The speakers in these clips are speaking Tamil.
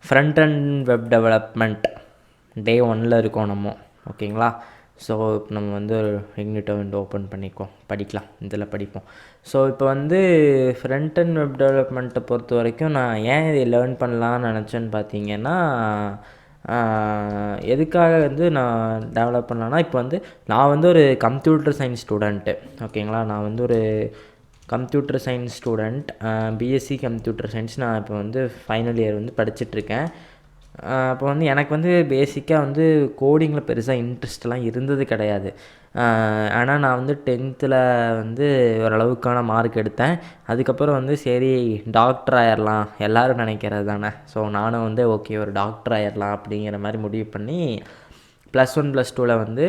ஃப்ரண்ட் அண்ட் வெப் டெவலப்மெண்ட் டே 1ல் இருக்கோம் நம்ம. ஓகேங்களா? ஸோ இப்போ நம்ம வந்து ஒரு இக்னிட்டோ விண்டோ ஓப்பன் பண்ணிக்குவோம், படிக்கலாம், இதில் படிப்போம். ஸோ இப்போ வந்து ஃப்ரண்ட் அண்ட் வெப் டெவலப்மெண்ட்டை பொறுத்த வரைக்கும் நான் ஏன் இதை லேர்ன் பண்ணலான்னு நினச்சேன்னு பார்த்தீங்கன்னா, எதுக்காக வந்து நான் டெவலப் பண்ணலான்னா, இப்போ வந்து நான் வந்து ஒரு கம்ப்யூட்டர் சயின்ஸ் ஸ்டூடெண்ட்டு. ஓகேங்களா? நான் வந்து ஒரு computer science student, BSc computer science. நான் இப்போ வந்து ஃபைனல் இயர் வந்து படிச்சுட்ருக்கேன். அப்போ வந்து எனக்கு வந்து பேசிக்காக வந்து கோடிங்கில் பெருசாக இன்ட்ரெஸ்ட்லாம் இருந்தது கிடையாது. ஆனால் நான் வந்து 10th வந்து ஓரளவுக்கான மார்க் எடுத்தேன். அதுக்கப்புறம் வந்து சரி டாக்டர் ஆயிடலாம், எல்லோரும் நினைக்கிறது தானே. ஸோ நானும் வந்து ஓகே ஒரு டாக்டர் ஆயிடலாம் அப்படிங்கிற மாதிரி முடிவு பண்ணி +1 +2 வந்து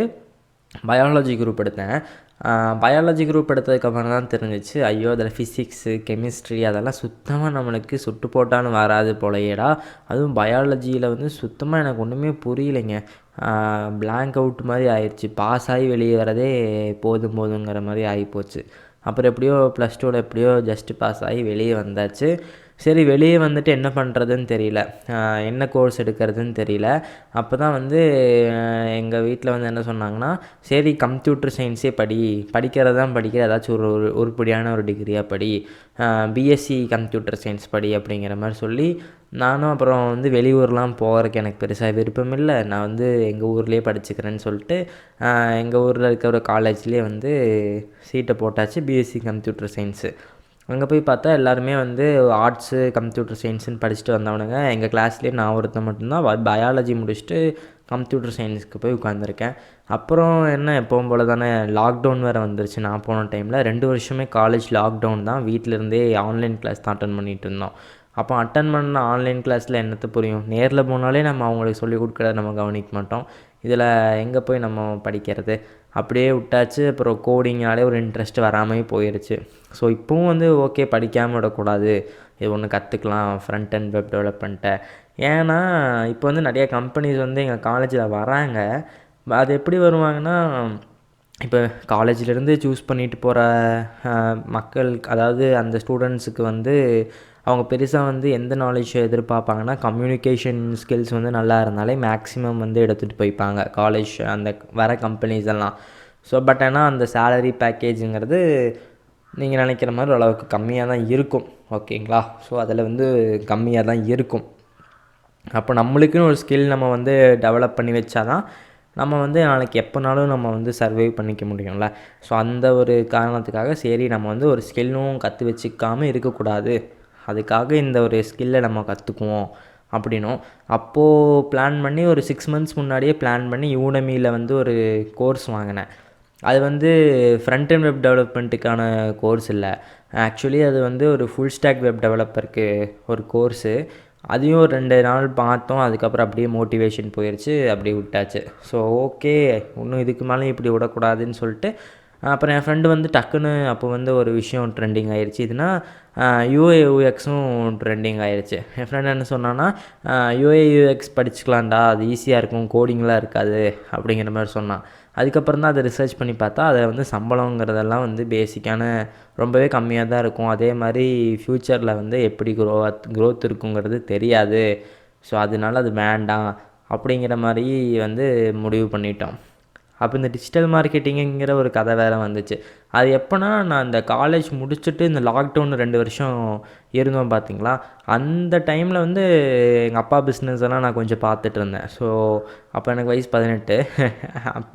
பயாலஜி குரூப் எடுத்தேன். பயாலஜி குரூப் எடுத்ததுக்கப்புறம் தான் தெரிஞ்சிச்சு, ஐயோ அதில் ஃபிசிக்ஸு கெமிஸ்ட்ரி அதெல்லாம் சுத்தமாக நம்மளுக்கு சுட்டு போட்டாலும் வராது போலையேடா. அதுவும் பயாலஜியில் வந்து சுத்தமாக எனக்கு ஒன்றுமே புரியலைங்க. பிளாங்க் அவுட் மாதிரி ஆயிடுச்சு. பாஸ் ஆகி வெளியே வரதே போதுங்கிற மாதிரி ஆகிப்போச்சு. அப்புறம் எப்படியோ +2 எப்படியோ ஜஸ்ட்டு பாஸ் ஆகி வெளியே வந்தாச்சு. சரி வெளியே வந்துட்டு என்ன பண்ணுறதுன்னு தெரியல, என்ன கோர்ஸ் எடுக்கிறதுன்னு தெரியல. அப்போ தான் வந்து எங்கள் வீட்டில் வந்து என்ன சொன்னாங்கன்னா, சரி கம்ப்யூட்டர் சயின்ஸே படிக்கிறது தான் படிக்கிற, ஏதாச்சும் ஒரு உருப்படியான ஒரு டிகிரியாக படி, பிஎஸ்சி கம்ப்யூட்டர் சயின்ஸ் படி அப்படிங்கிற மாதிரி சொல்லி, நானும் அப்புறம் வந்து வெளியூர்லாம் போகிறதுக்கு எனக்கு பெருசாக விருப்பம் இல்லை. நான் வந்து எங்கள் ஊர்லேயே படிச்சுக்கிறேன்னு சொல்லிட்டு எங்கள் ஊரில் இருக்க ஒரு காலேஜ்லேயே வந்து சீட்டை போட்டாச்சு, பிஎஸ்சி கம்ப்யூட்டர் சயின்ஸு. அங்கே போய் பார்த்தா எல்லாருமே வந்து ஆர்ட்ஸு கம்ப்யூட்டர் சயின்ஸுன்னு படிச்சுட்டு வந்தவனுங்க. எங்கள் கிளாஸ்லேயே நான் ஒருத்தன் மட்டும்தான் பயாலஜி முடிச்சுட்டு கம்ப்யூட்டர் சயின்ஸுக்கு போய் உட்காந்துருக்கேன். அப்புறம் என்ன எப்பவும் போல் தானே, லாக்டவுன் வேறு வந்துருச்சு. நான் போன டைமில் 2 வருஷமே காலேஜ் லாக்டவுன் தான். வீட்டிலேருந்தே ஆன்லைன் கிளாஸ் தான் அட்டன் பண்ணிகிட்டு இருந்தோம். அப்போ அட்டன் பண்ண ஆன்லைன் கிளாஸில் என்னத்தை புரியும்? நேரில் போனாலே நம்ம அவங்களுக்கு சொல்லிக் கொடுக்குறத நம்ம கவனிக்க மாட்டோம். இதில் எங்கே போய் நம்ம படிக்கிறது? அப்படியே விட்டாச்சு. அப்புறம் கோடிங்னாலே ஒரு இன்ட்ரெஸ்ட் வராமல் போயிடுச்சு. ஸோ இப்போவும் வந்து ஓகே படிக்காமல் விடக்கூடாது, இது ஒன்று கற்றுக்கலாம் ஃப்ரண்ட் அண்ட் வெப் டெவலப்மெண்ட்டை. ஏன்னா இப்போ வந்து நிறைய கம்பெனிஸ் வந்து எங்கள் காலேஜில் வராங்க. அது எப்படி வருவாங்கன்னா, இப்போ காலேஜிலேருந்து சூஸ் பண்ணிட்டு போகிற மக்கள், அதாவது அந்த ஸ்டூடெண்ட்ஸுக்கு வந்து அவங்க பெருசாக வந்து எந்த நாலேஜ் எதிர்பார்ப்பாங்கன்னா, கம்யூனிகேஷன் ஸ்கில்ஸ் வந்து நல்லா இருந்தாலே மேக்ஸிமம் வந்து எடுத்துகிட்டு போய்ப்பாங்க காலேஜ் அந்த வர கம்பெனிஸ் எல்லாம். ஸோ பட் ஆனால் அந்த சேலரி பேக்கேஜுங்கிறது நீங்கள் நினைக்கிற மாதிரி ஓரளவுக்கு கம்மியாக தான் இருக்கும். ஓகேங்களா? ஸோ அதில் வந்து கம்மியாக தான் இருக்கும். அப்போ நம்மளுக்குன்னு ஒரு ஸ்கில் நம்ம வந்து டெவலப் பண்ணி வச்சா தான் நம்ம வந்து நாளைக்கு எப்போனாலும் நம்ம வந்து சர்வைவ் பண்ணிக்க முடியும்ல. ஸோ அந்த ஒரு காரணத்துக்காக சரி நம்ம வந்து ஒரு ஸ்கில்லும் கற்று வச்சுக்காமல் இருக்கக்கூடாது, அதுக்காக இந்த ஒரு ஸ்கில்லை நம்ம கற்றுக்குவோம் அப்படின்னும். அப்போது பிளான் பண்ணி ஒரு 6 months முன்னாடியே பிளான் பண்ணி யூடமியில் வந்து ஒரு கோர்ஸ் வாங்கினேன். அது வந்து ஃப்ரண்ட் அண்ட் வெப் டெவலப்மெண்ட்டுக்கான கோர்ஸ் இல்லை, ஆக்சுவலி அது வந்து ஒரு ஃபுல் ஸ்டாக் வெப் டெவலப்பருக்கு ஒரு கோர்ஸு. அதையும் 2 நாள் பார்த்தோம். அதுக்கப்புறம் அப்படியே மோட்டிவேஷன் போயிடுச்சு, அப்படியே விட்டாச்சு. ஸோ ஓகே இன்னும் இதுக்கு மேலே இப்படி விடக்கூடாதுன்னு சொல்லிட்டு அப்புறம் என் ஃப்ரெண்டு வந்து டக்குன்னு அப்போ வந்து ஒரு விஷயம் ட்ரெண்டிங் ஆயிடுச்சு. இதுனா யூஏ/யூஎக்ஸும் ட்ரெண்டிங் ஆயிடுச்சு. என் ஃப்ரெண்ட் என்ன சொன்னான்னா, யூஏ/யூஎக்ஸ் படிச்சுக்கலாம்டா, அது ஈஸியாக இருக்கும், கோடிங்லாம் இருக்காது அப்படிங்கிற மாதிரி சொன்னான். அதுக்கப்புறம் தான் அதை ரிசர்ச் பண்ணி பார்த்தா அதில் வந்து சம்பளங்கிறதெல்லாம் வந்து பேசிக்கான ரொம்பவே கம்மியாக தான் இருக்கும். அதே மாதிரி ஃப்யூச்சரில் வந்து எப்படி க்ரோத் இருக்குங்கிறது தெரியாது. ஸோ அதனால அது வேண்டாம் அப்படிங்கிற மாதிரி வந்து முடிவு பண்ணிட்டோம். அப்போ இந்த டிஜிட்டல் மார்க்கெட்டிங்குங்கிற ஒரு கதை வேறு வந்துச்சு. அது எப்போனா, நான் இந்த காலேஜ் முடிச்சுட்டு இந்த லாக்டவுன் 2 வருஷம் இருந்தோம் பார்த்தீங்களா, அந்த டைமில் வந்து எங்கள் அப்பா பிஸ்னஸ் எல்லாம் நான் கொஞ்சம் பார்த்துட்டு இருந்தேன். ஸோ அப்போ எனக்கு வயசு 18.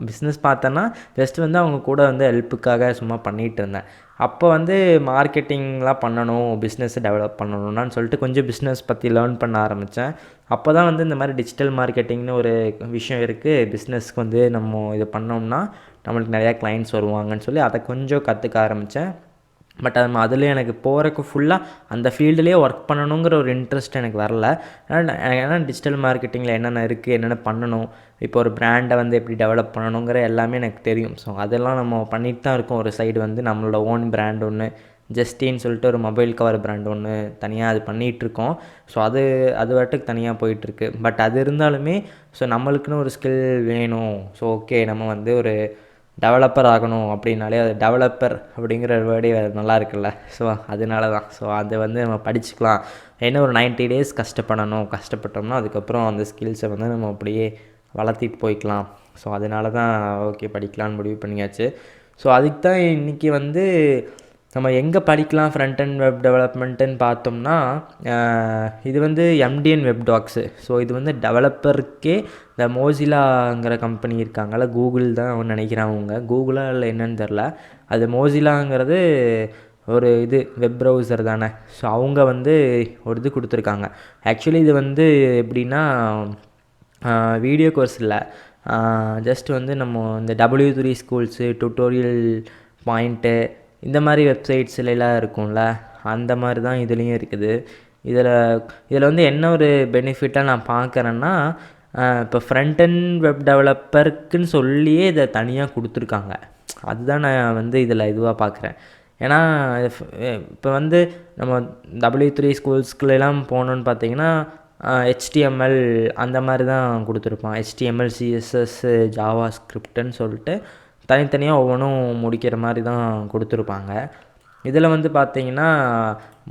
பிஸ்னஸ் பார்த்தேன்னா ஜஸ்ட் வந்து அவங்க கூட வந்து ஹெல்ப்புக்காக சும்மா பண்ணிகிட்டு இருந்தேன். அப்போ வந்து மார்க்கெட்டிங்லாம் பண்ணணும், பிஸ்னஸை டெவலப் பண்ணணும்னான்னு சொல்லிட்டு கொஞ்சம் பிஸ்னஸ் பற்றி லேர்ன் பண்ண ஆரம்பித்தேன். அப்போ தான் வந்து இந்த மாதிரி டிஜிட்டல் மார்க்கெட்டிங்னு ஒரு விஷயம் இருக்குது, பிஸ்னஸ்க்கு வந்து நம்ம இது பண்ணோம்னா நம்மளுக்கு நிறையா கிளைண்ட்ஸ் வருவாங்கன்னு சொல்லி அதை கொஞ்சம் கற்றுக்க ஆரம்பித்தேன். பட் அதில் எனக்கு போகிறக்கு ஃபுல்லாக அந்த ஃபீல்டுலேயே ஒர்க் பண்ணணுங்கிற ஒரு இன்ட்ரெஸ்ட் எனக்கு வரல. ஏன்னா டிஜிட்டல் மார்க்கெட்டிங்கில் என்னென்ன இருக்குது, என்னென்ன பண்ணணும், இப்போ ஒரு பிராண்டை வந்து எப்படி டெவலப் பண்ணணுங்கிற எல்லாமே எனக்கு தெரியும். ஸோ அதெல்லாம் நம்ம பண்ணிட்டு தான் இருக்கோம். ஒரு சைடு வந்து நம்மளோட ஓன் பிராண்ட் ஒன்று, ஜஸ்டின்னு சொல்லிட்டு ஒரு மொபைல் கவர் பிராண்ட் ஒன்று தனியாக அது பண்ணிகிட்ருக்கோம். ஸோ அது வாட்டுக்கு தனியாக போயிட்டுருக்கு. பட் அது இருந்தாலுமே ஸோ நம்மளுக்குன்னு ஒரு ஸ்கில் வேணும். ஸோ ஓகே நம்ம வந்து ஒரு டெவலப்பர் ஆகணும் அப்படின்னாலே அது டெவலப்பர் அப்படிங்கிற வேர்டே நல்லா இருக்குல்ல. ஸோ அதனால தான். ஸோ அதை வந்து நம்ம படிச்சுக்கலாம், என்ன ஒரு 90 டேஸ் கஷ்டப்பட்டோம்னா அதுக்கப்புறம் அந்த ஸ்கில்ஸை வந்து நம்ம அப்படியே வளர்த்திட்டு போய்க்கலாம். ஸோ அதனால தான் ஓகே படிக்கலான்னு முடிவு பண்ணியாச்சு. ஸோ அதுக்கு தான் இன்றைக்கி வந்து நம்ம எங்கே படிக்கலாம் ஃப்ரண்ட் அண்ட் வெப் டெவலப்மெண்ட்டுன்னு பார்த்தோம்னா, இது வந்து எம்டிஎன் வெப் டாக்ஸு. ஸோ இது வந்து டெவலப்பருக்கே இந்த மோசிலாங்கிற கம்பெனி இருக்காங்கள்ல, கூகுள் தான் நினைக்கிறேன் அவங்க, கூகுளாக இல்லை என்னன்னு தெரில. அது மோசிலாங்கிறது ஒரு இது வெப் ப்ரௌசர் தானே. ஸோ அவங்க வந்து ஒரு இது கொடுத்துருக்காங்க. ஆக்சுவலி இது வந்து எப்படின்னா வீடியோ கோர்ஸ் இல்லை, ஜஸ்ட் வந்து நம்ம இந்த W3 ஸ்கூல்ஸு, டுட்டோரியல் பாயிண்ட்டு, இந்த மாதிரி வெப்சைட்ஸ்லாம் இருக்கும்ல, அந்த மாதிரி தான் இதுலேயும் இருக்குது. இதில் வந்து என்ன ஒரு பெனிஃபிட்டாக நான் பார்க்குறேன்னா, இப்போ ஃப்ரண்ட் அண்ட் வெப் டெவலப்பருக்குன்னு சொல்லியே இதை தனியாக கொடுத்துருக்காங்க. அதுதான் நான் வந்து இதில் இதுவாக பார்க்குறேன். ஏன்னா இப்போ வந்து நம்ம W3 ஸ்கூல்ஸ்குள்ளெல்லாம் போனோன்னு பார்த்தீங்கன்னா HTML அந்த மாதிரி தான் கொடுத்துருப்பான். HTML, CSS, ஜாவா ஸ்கிரிப்டுன்னு சொல்லிட்டு தனித்தனியாக ஒவ்வொன்றும் முடிக்கிற மாதிரி தான் கொடுத்துருப்பாங்க. இதில் வந்து பார்த்திங்கன்னா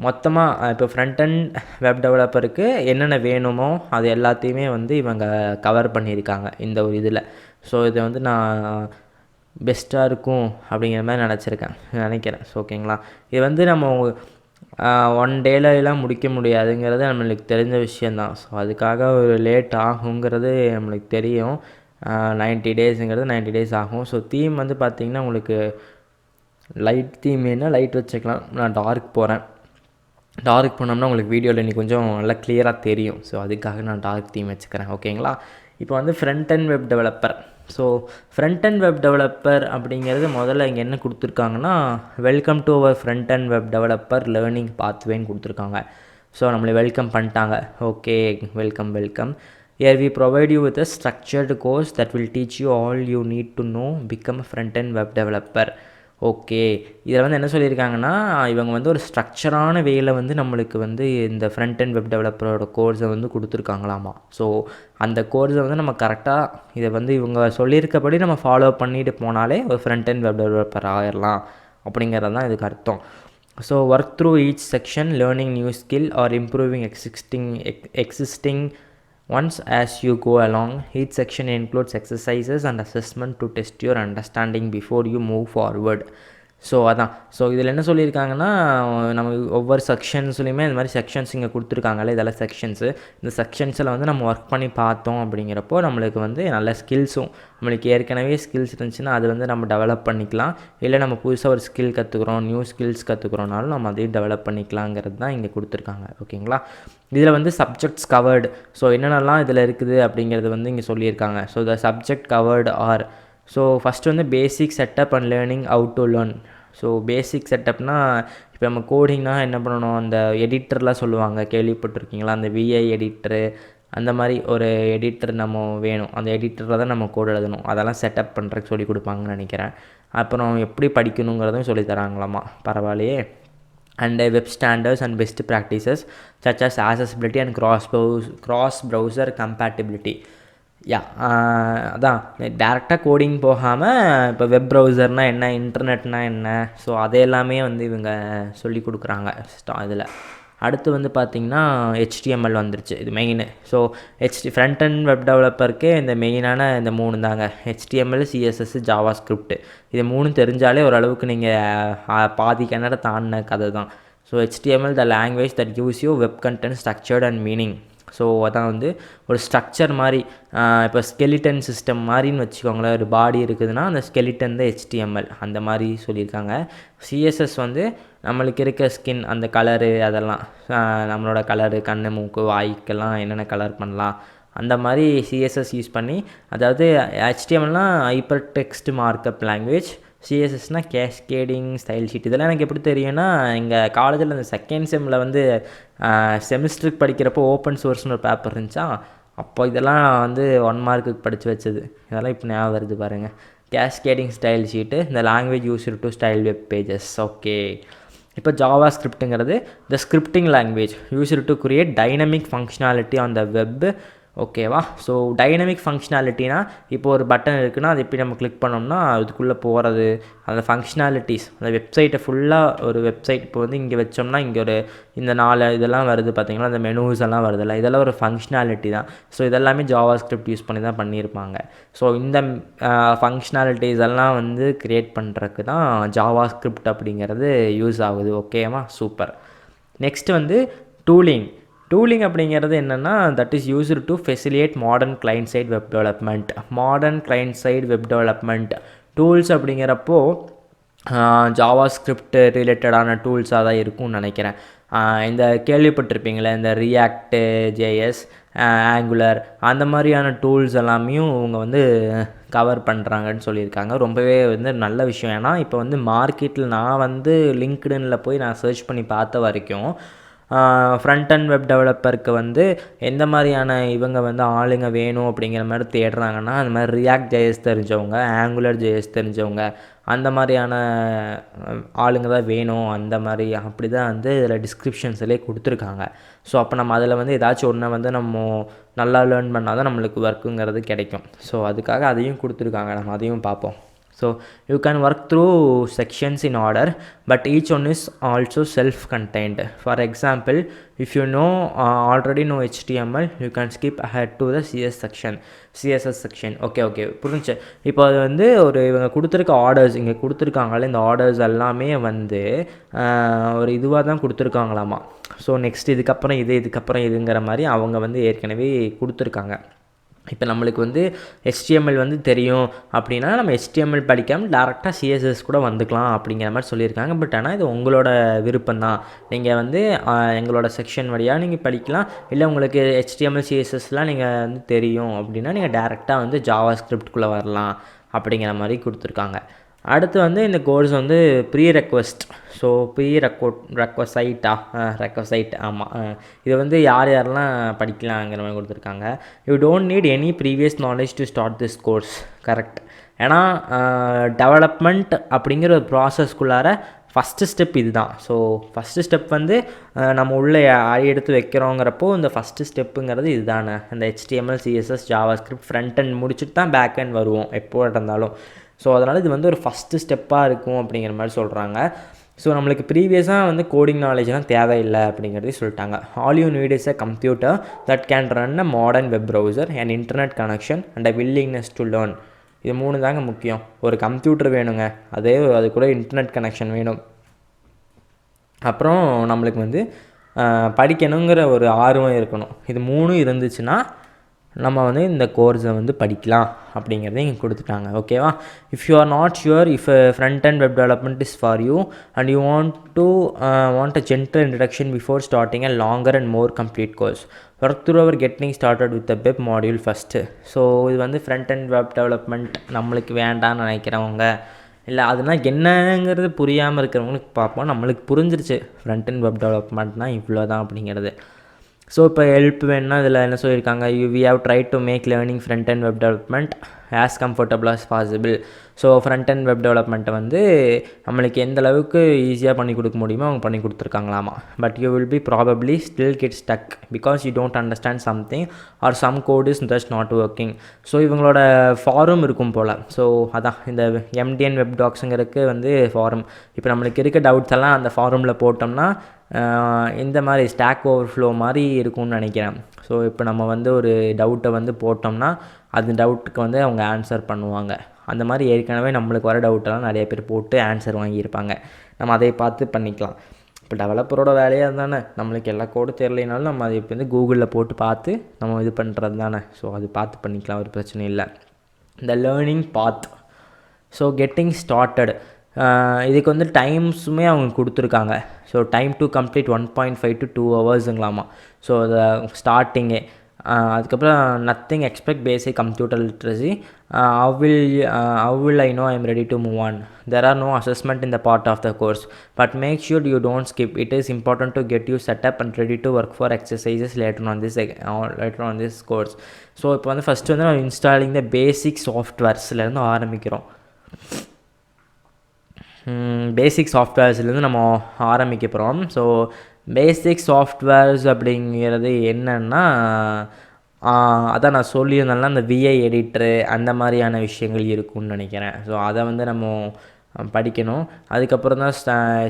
மொத்தமாக இப்போ ஃப்ரண்ட் அண்ட் வெப் டெவலப்பருக்கு என்னென்ன வேணுமோ அது எல்லாத்தையுமே வந்து இவங்க கவர் பண்ணியிருக்காங்க இந்த ஒரு இதில். ஸோ இதை வந்து நான் பெஸ்ட்டாக இருக்கும் அப்படிங்கிற மாதிரி நினைக்கிறேன். ஸோ ஓகேங்களா, இது வந்து நம்ம 1 டேலலாம் முடிக்க முடியாதுங்கிறது நம்மளுக்கு தெரிஞ்ச விஷயந்தான். ஸோ அதுக்காக ஒரு லேட் ஆகுங்கிறது நம்மளுக்கு தெரியும். 90 டேஸுங்கிறது 90 டேஸ் ஆகும். ஸோ தீம் வந்து பார்த்திங்கன்னா உங்களுக்கு லைட் தீம் வேணால் லைட் வச்சுக்கலாம். நான் டார்க் போனோம்னா உங்களுக்கு வீடியோவில் இன்னைக்கு கொஞ்சம் நல்லா கிளியராக தெரியும். ஸோ அதுக்காக நான் டார்க் தீம் வச்சுக்கிறேன். ஓகேங்களா, இப்போ வந்து front and web developer. So front and web developer அப்படிங்கிறது முதல்ல இங்கே என்ன கொடுத்துருக்காங்கன்னா, welcome to our front and web developer learning பாத்வேன்னு கொடுத்துருக்காங்க. ஸோ நம்மளை வெல்கம் பண்ணிட்டாங்க. Okay, welcome. Here we provide you with a structured course that will teach you all you need to know become a front-end web developer. Okay, இதில் வந்து என்ன சொல்லியிருக்காங்கன்னா, இவங்க வந்து ஒரு ஸ்ட்ரக்சரான வேலை வந்து நம்மளுக்கு வந்து இந்த ஃப்ரண்ட் அண்ட் வெப் டெவலப்பரோட கோர்ஸை வந்து கொடுத்துருக்காங்களாமா. ஸோ அந்த கோர்ஸை வந்து நம்ம கரெக்டாக இதை வந்து இவங்க சொல்லியிருக்கபடி நம்ம ஃபாலோ பண்ணிட்டு போனாலே ஒரு ஃப்ரண்ட் அண்ட் வெப் டெவலப்பர் ஆகிடலாம் அப்படிங்கிறது தான் இதுக்கு அர்த்தம். So work through each section, learning new skill R improving existing once as you go along. Each section includes exercises and assessment to test your understanding before you move forward. So இதில் என்ன சொல்லியிருக்காங்கன்னா, நம்ம ஒவ்வொரு செக்ஷன்ஸ்லையுமே இந்த மாதிரி செக்ஷன்ஸ் இங்கே கொடுத்துருக்காங்கல்ல, இதெல்லாம் செக்ஷன்ஸு. இந்த செக்ஷன்ஸில் வந்து நம்ம ஒர்க் பண்ணி பார்த்தோம் அப்படிங்கிறப்போ நம்மளுக்கு வந்து நல்ல ஸ்கில்ஸும், நம்மளுக்கு ஏற்கனவே ஸ்கில்ஸ் இருந்துச்சுன்னா அது வந்து நம்ம டெவலப் பண்ணிக்கலாம். இல்லை நம்ம புதுசாக ஒரு ஸ்கில் கற்றுக்குறோம், நியூ ஸ்கில்ஸ் கற்றுக்குறோனாலும் நம்ம அதையும் டெவலப் பண்ணிக்கலாங்கிறது தான் இங்கே கொடுத்துருக்காங்க. ஓகேங்களா, இதில் வந்து சப்ஜெக்ட்ஸ் கவர்டு. ஸோ என்னென்னலாம் இதில் இருக்குது அப்படிங்கிறது வந்து இங்கே சொல்லியிருக்காங்க. So the subject covered are, so first வந்து basic setup and learning how to learn. So basic செட்டப்னால் இப்போ நம்ம கோடிங்னா என்ன பண்ணணும், அந்த எடிட்டர்லாம் சொல்லுவாங்க, கேள்விப்பட்டிருக்கீங்களா? அந்த VI எடிட்டரு, அந்த மாதிரி ஒரு எடிட்டர் நம்ம வேணும். அந்த எடிட்டரில் தான் நம்ம கோட் எழுதணும். அதெல்லாம் செட்டப் பண்ணுறதுக்கு சொல்லி கொடுப்பாங்கன்னு நினைக்கிறேன். அப்புறம் எப்படி படிக்கணுங்கிறதும் சொல்லி தராங்களாமா, பரவாயில்லையே. And web standards and best practices such as accessibility and cross browser compatibility. அதான் டேரெக்டாக கோடிங் போகாமல் இப்போ வெப் ப்ரௌசர்னால் என்ன, இன்டர்நெட்னால் என்ன, ஸோ அதை எல்லாமே வந்து இவங்க சொல்லி கொடுக்குறாங்க இதில். அடுத்து வந்து பார்த்திங்கன்னா HTML வந்துருச்சு, இது main. So front and web டெவலப்பருக்கே இந்த மெயினான இந்த 3 தாங்க, HTML, CSS, ஜாவா ஸ்கிரிப்ட். இது 3 தெரிஞ்சாலே ஓரளவுக்கு நீங்கள் பாதி கிணற தாண்டின கதை தான். So HTML the language that gives you web content structured and meaning. So அதான் வந்து ஒரு ஸ்ட்ரக்சர் மாதிரி, இப்போ ஸ்கெலிட்டன் சிஸ்டம் மாதிரின்னு வச்சுக்கோங்களேன். ஒரு பாடி இருக்குதுன்னா அந்த ஸ்கெலிட்டன் தான் HTML, அந்த மாதிரி சொல்லியிருக்காங்க. CSS வந்து நம்மளுக்கு இருக்க ஸ்கின், அந்த கலரு, அதெல்லாம் நம்மளோட கலரு, கண், மூக்கு, வாய்க்கெல்லாம் என்னென்ன கலர் பண்ணலாம், அந்த மாதிரி CSS யூஸ் பண்ணி. அதாவது HTMLனால் ஹைப்பர் டெக்ஸ்ட் மார்க்அப் லாங்குவேஜ், CSSனால் கேஸ்கேடிங் ஸ்டைல் ஷீட். இதெல்லாம் எனக்கு எப்படி தெரியும்னா, எங்கள் காலேஜில் அந்த செகண்ட் செம்மில் வந்து செமிஸ்டருக்கு படிக்கிறப்போ ஓப்பன் சோர்ஸ்னு ஒரு பேப்பர் இருந்துச்சா, அப்போ இதெல்லாம் வந்து 1 மார்க்குக்கு படித்து வச்சது. இதெல்லாம் இப்போ ஞாபகம் வருது பாருங்கள். கேஸ்கேடிங் ஸ்டைல் ஷீட்டு, இந்த language used to style web pages. Okay, இப்போ ஜாவா ஸ்கிரிப்ட்டுங்கிறது the scripting language used to create dynamic functionality on the web ஓகேவா. ஸோ டைனமிக் ஃபங்க்ஷனாலிட்டினா இப்போ ஒரு பட்டன் இருக்குன்னா அது எப்படி நம்ம கிளிக் பண்ணோம்னா அதுக்குள்ளே போகிறது, அந்த ஃபங்க்ஷனாலிட்டிஸ் அந்த வெப்சைட்டை ஃபுல்லாக ஒரு வெப்சைட் இப்போ வந்து இங்கே வச்சோம்னா இங்கே ஒரு இந்த 4 இதெல்லாம் வருது பார்த்தீங்களா, அந்த மெனூஸ் எல்லாம் வருதில்ல, இதெல்லாம் ஒரு ஃபங்க்ஷனாலிட்டி தான். ஸோ இதெல்லாமே ஜாவா ஸ்கிரிப்ட் யூஸ் பண்ணி தான் பண்ணியிருப்பாங்க. ஸோ இந்த ஃபங்க்ஷனாலிட்டிஸ் எல்லாம் வந்து க்ரியேட் பண்ணுறதுக்கு தான் ஜாவா ஸ்கிரிப்ட் அப்படிங்கிறது யூஸ் ஆகுது. ஓகேவா, சூப்பர். நெக்ஸ்ட்டு வந்து டூலிங். டூலிங் அப்படிங்கிறது என்னென்னா that is used to facilitate modern client side web development. Modern client side web development tools அப்படிங்கிறப்போ ஜாவா ஸ்கிரிப்ட் ரிலேட்டடான டூல்ஸாக தான் இருக்கும்னு நினைக்கிறேன். இந்த கேள்விப்பட்டிருப்பீங்களே இந்த ரியாக்ட் ஜேஎஸ், ஆங்குலர் அந்த மாதிரியான டூல்ஸ் எல்லாமே இவங்க வந்து கவர் பண்ணுறாங்கன்னு சொல்லியிருக்காங்க. ரொம்பவே வந்து நல்ல விஷயம். ஏன்னா இப்போ வந்து மார்க்கெட்டில் நான் வந்து லிங்க்டின்ல போய் நான் சர்ச் பண்ணி பார்த்த வரைக்கும் ஃப்ரண்ட் அண்ட் வெப் டெவலப்பருக்கு வந்து எந்த மாதிரியான இவங்க வந்து ஆளுங்க வேணும் அப்படிங்கிற மாதிரி தேடுறாங்கன்னா அந்த மாதிரி ரியாக்ட் ஜேஎஸ் தெரிஞ்சவங்க, ஆங்குலர் ஜேஎஸ் தெரிஞ்சவங்க அந்த மாதிரியான ஆளுங்க தான் வேணும். அந்த மாதிரி அப்படி தான் வந்து இதில் டிஸ்கிரிப்ஷன்ஸ்லேயே கொடுத்துருக்காங்க. ஸோ அப்போ நம்ம அதில் வந்து ஏதாச்சும் ஒன்று வந்து நம்ம நல்லா லேர்ன் பண்ணால் தான் நம்மளுக்கு ஒர்க்குங்கிறது கிடைக்கும். ஸோ அதுக்காக அதையும் கொடுத்துருக்காங்க, நம்ம அதையும் பார்ப்போம். So you can work through sections in order, but each one is also self-contained. For example, if you already know HTML, you can skip ahead to the CSS section. Okay புரிஞ்சு. இப்போ அது வந்து ஒரு இவங்க கொடுத்துருக்க ஆர்டர்ஸ் இங்கே கொடுத்துருக்காங்களே, இந்த ஆர்டர்ஸ் எல்லாமே வந்து ஒரு இதுவாக தான் கொடுத்துருக்காங்களாமா. ஸோ நெக்ஸ்ட் இதுக்கப்புறம் இதுங்கிற மாதிரி அவங்க வந்து ஏற்கனவே கொடுத்துருக்காங்க. இப்போ நம்மளுக்கு வந்து HTML வந்து தெரியும் அப்படின்னா நம்ம HTML படிக்காமல் டேரெக்டாக CSS கூட வந்துக்கலாம் அப்படிங்கிற மாதிரி சொல்லியிருக்காங்க. பட் ஆனால் இது உங்களோட விருப்பம்தான். நீங்கள் வந்து எங்களோட செக்ஷன் வழியாக நீங்கள் படிக்கலாம். இல்லை உங்களுக்கு HTML CSSலாம் நீங்கள் வந்து தெரியும் அப்படின்னா நீங்கள் டேரெக்டாக வந்து ஜாவா ஸ்கிரிப்ட்குள்ளே வரலாம் அப்படிங்கிற மாதிரி கொடுத்துருக்காங்க. அடுத்து வந்து இந்த கோர்ஸ் வந்து ப்ரீ ரெக்வஸ்ட். ஸோ ரெக்வசைட் ஆமாம். இது வந்து யாரெல்லாம் படிக்கலாங்கிற மாதிரி கொடுத்துருக்காங்க. You don't need any previous knowledge to start this course. Correct. ஏன்னா டெவலப்மெண்ட் அப்படிங்கிற ஒரு ப்ராசஸ்க்குள்ளார ஃபஸ்ட்டு ஸ்டெப் இது தான். ஸோ ஃபஸ்ட்டு ஸ்டெப் வந்து நம்ம உள்ளே எடுத்து வைக்கிறோங்கிறப்போ இந்த ஃபஸ்ட்டு ஸ்டெப்புங்கிறது இது தானே. இந்த HTML CSS Java script front and முடிச்சுட்டு தான் பேக் அண்ட் வருவோம் எப்போ இருந்தாலும். ஸோ அதனால் இது வந்து ஒரு ஃபஸ்ட்டு ஸ்டெப்பாக இருக்கும் அப்படிங்கிற மாதிரி சொல்கிறாங்க. ஸோ நம்மளுக்கு ப்ரீவியஸாக வந்து கோடிங் நாலேஜ்லாம் தேவையில்லை அப்படிங்கிறதையும் சொல்லிட்டாங்க. All you need is a computer that can run a modern web browser and internet connection and a willingness to learn. இது 3 தாங்க முக்கியம். ஒரு கம்ப்யூட்டர் வேணுங்க, அது கூட இன்டர்நெட் கனெக்ஷன் வேணும். அப்புறம் நம்மளுக்கு வந்து படிக்கணுங்கிற ஒரு ஆர்வம் இருக்கணும். இது 3 இருந்துச்சுன்னா நம்ம வந்து இந்த கோர்ஸை வந்து படிக்கலாம் அப்படிங்கிறத இங்கே கொடுத்துட்டாங்க. ஓகேவா. If you are not sure if front and web development is for you and you want a gentle introduction before starting a longer and more complete course, work through our getting started with a web module first. So இது வந்து ஃப்ரண்ட் அண்ட் வெப் டெவலப்மெண்ட் நம்மளுக்கு வேண்டாம்னு நினைக்கிறவங்க, இல்லை அதனால் என்னங்கிறது புரியாமல் இருக்கிறவங்களுக்கு பார்ப்போம். நம்மளுக்கு புரிஞ்சிருச்சு ஃப்ரண்ட் அண்ட் வெப் டெவலப்மெண்ட்னால் இவ்வளோ தான் அப்படிங்கிறது. ஸோ இப்போ ஹெல்ப் வேணுன்னா இதில் என்ன சொல்லியிருக்காங்க, we have try to make learning front and web development as comfortable as possible. So front and web டெவலப்மெண்ட்டை வந்து நம்மளுக்கு எந்த அளவுக்கு ஈஸியாக பண்ணி கொடுக்க முடியுமோ அவங்க பண்ணி கொடுத்துருக்காங்களாமா. But you will be probably still get stuck because you don't understand something or some code is just not working. So இவங்களோட ஃபாரம் இருக்கும் போல். ஸோ அதான் இந்த MDN வெப் டாக்ஸுங்கிறதுக்கு வந்து ஃபாரம். இப்போ நம்மளுக்கு இருக்க டவுட்ஸ் எல்லாம் அந்த ஃபாரமில் போட்டோம்னா இந்த மாதிரி ஸ்டாக் ஓவர்ஃப்ளோ மாதிரி இருக்கும்னு நினைக்கிறேன். ஸோ இப்போ நம்ம வந்து ஒரு டவுட்டை வந்து போட்டோம்னா அந்த டவுட்டுக்கு வந்து அவங்க ஆன்சர் பண்ணுவாங்க. அந்த மாதிரி ஏற்கனவே நம்மளுக்கு வர டவுட்டெல்லாம் நிறைய பேர் போட்டு ஆன்சர் வாங்கியிருப்பாங்க. நம்ம அதை பார்த்து பண்ணிக்கலாம். இப்போ டெவலப்பரோட வேலையாக தானே, நம்மளுக்கு எல்லா கோடு தெரியலைனாலும் நம்ம அதை இப்போ வந்து கூகுளில் போட்டு பார்த்து நம்ம இது பண்ணுறது தானே. ஸோ அது பார்த்து பண்ணிக்கலாம், ஒரு பிரச்சனை இல்லை. இந்த learning path. So getting started இதுக்கு வந்து டைம்ஸுமே அவங்க கொடுத்துருக்காங்க. So time to complete 1.5 to 2 ஹவர்ஸுங்களாமா. ஸோ அதை ஸ்டார்டிங்கே அதுக்கப்புறம் nothing expect basic computer literacy. how will I know I am ready to move on? There are no assessment in the part of the course, but make sure you don't skip. It is important to get you set up and ready to work for exercises later on this course. So இப்போ வந்து ஃபஸ்ட்டு வந்து நம்ம இன்ஸ்டாலிங் த பேசிக் சாஃப்ட்வேர்ஸ்லேருந்து ஆரம்பிக்கிறோம். பேசிக் சாஃப்ட்வேர்ஸ்லேருந்து நம்ம ஆரம்பிக்க போகிறோம். ஸோ பேசிக் சாஃப்ட்வேர்ஸ் அப்படிங்கிறது என்னென்னா அதான் நான் சொல்லியிருந்தேன்ல அந்த விஐ எடிட்ரு அந்த மாதிரியான விஷயங்கள் இருக்கும்னு நினைக்கிறேன். ஸோ அதை வந்து நம்ம படிக்கணும். அதுக்கப்புறம் தான்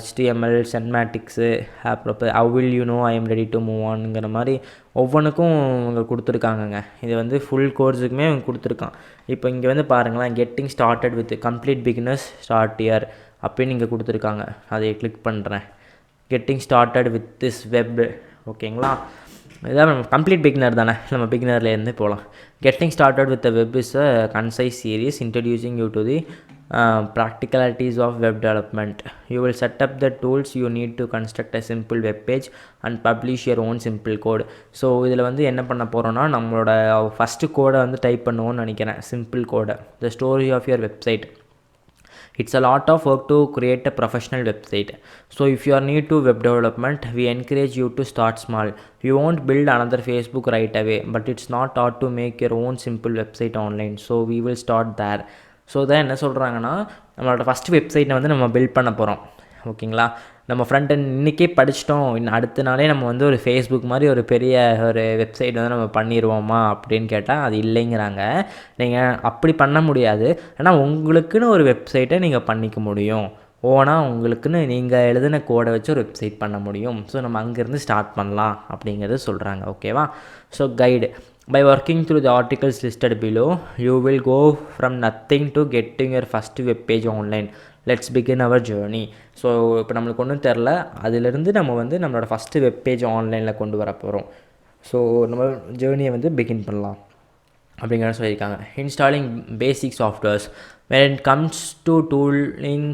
HTML சென்மேட்டிக்ஸு அப்புறம் இப்போ how will you know I am ready to move ஆன்ங்கிற மாதிரி ஒவ்வொன்றுக்கும் இவங்க கொடுத்துருக்காங்கங்க. இது வந்து ஃபுல் கோர்ஸுக்குமே இவங்க கொடுத்துருக்கான். இப்போ இங்கே வந்து பாருங்களேன், getting started with complete beginners start year அப்படின்னு இங்கே கொடுத்துருக்காங்க. அதை கிளிக் பண்ணுறேன். Getting started with this web. ஓகேங்களா, இதான் நம்ம கம்ப்ளீட் பிகினர் தானே, நம்ம பிகினர்லேருந்து போகலாம். Getting started with the web is a concise series introducing you to the practicalities of web development. You will set up the tools you need to construct a simple web page and publish your own simple code. So இதில் வந்து என்ன பண்ண போகிறோன்னா, நம்மளோட ஃபஸ்ட்டு கோடை வந்து டைப் பண்ணுவோன்னு நினைக்கிறேன். சிம்பிள் கோடை, the story of your website. It's a lot of work to create a professional website. So if you are new to web development, we encourage you to start small. You won't build another Facebook right away, but it's not hard to make your own simple website online. So we will start there. So தான் என்ன சொல்கிறாங்கன்னா, நம்மளோட ஃபஸ்ட்டு வெப்சைட்டை வந்து நம்ம பில்ட் பண்ண போகிறோம். ஓகேங்களா, நம்ம ஃப்ரண்ட்-எண்ட் இன்றைக்கே படிச்சிட்டோம், இன்னும் அடுத்த நாளே நம்ம வந்து ஒரு ஃபேஸ்புக் மாதிரி ஒரு பெரிய ஒரு வெப்சைட் வந்து நம்ம பண்ணிடுவோமா அப்படின்னு கேட்டால் அது இல்லைங்கிறாங்க. நீங்கள் அப்படி பண்ண முடியாது. ஆனால் உங்களுக்குன்னு ஒரு வெப்சைட்டை நீங்கள் பண்ணிக்க முடியும். ஓனாக உங்களுக்குன்னு நீங்கள் எழுதின கோடை வச்சு ஒரு வெப்சைட் பண்ண முடியும். ஸோ நம்ம அங்கேருந்து ஸ்டார்ட் பண்ணலாம் அப்படிங்கிறது சொல்கிறாங்க. ஓகேவா, so guide. By working through the articles listed below, you will go from nothing to getting your first web page online. Let's begin our journey. So இப்போ நம்மளுக்கு ஒன்றும் தெரில, அதிலிருந்து நம்ம வந்து நம்மளோட ஃபஸ்ட்டு வெப் பேஜ் ஆன்லைனில் கொண்டு வர போகிறோம். ஸோ நம்ம ஜேர்னியை வந்து பிகின் பண்ணலாம் அப்படிங்கிற சொல்லியிருக்காங்க. Installing basic softwares. When it comes to tooling,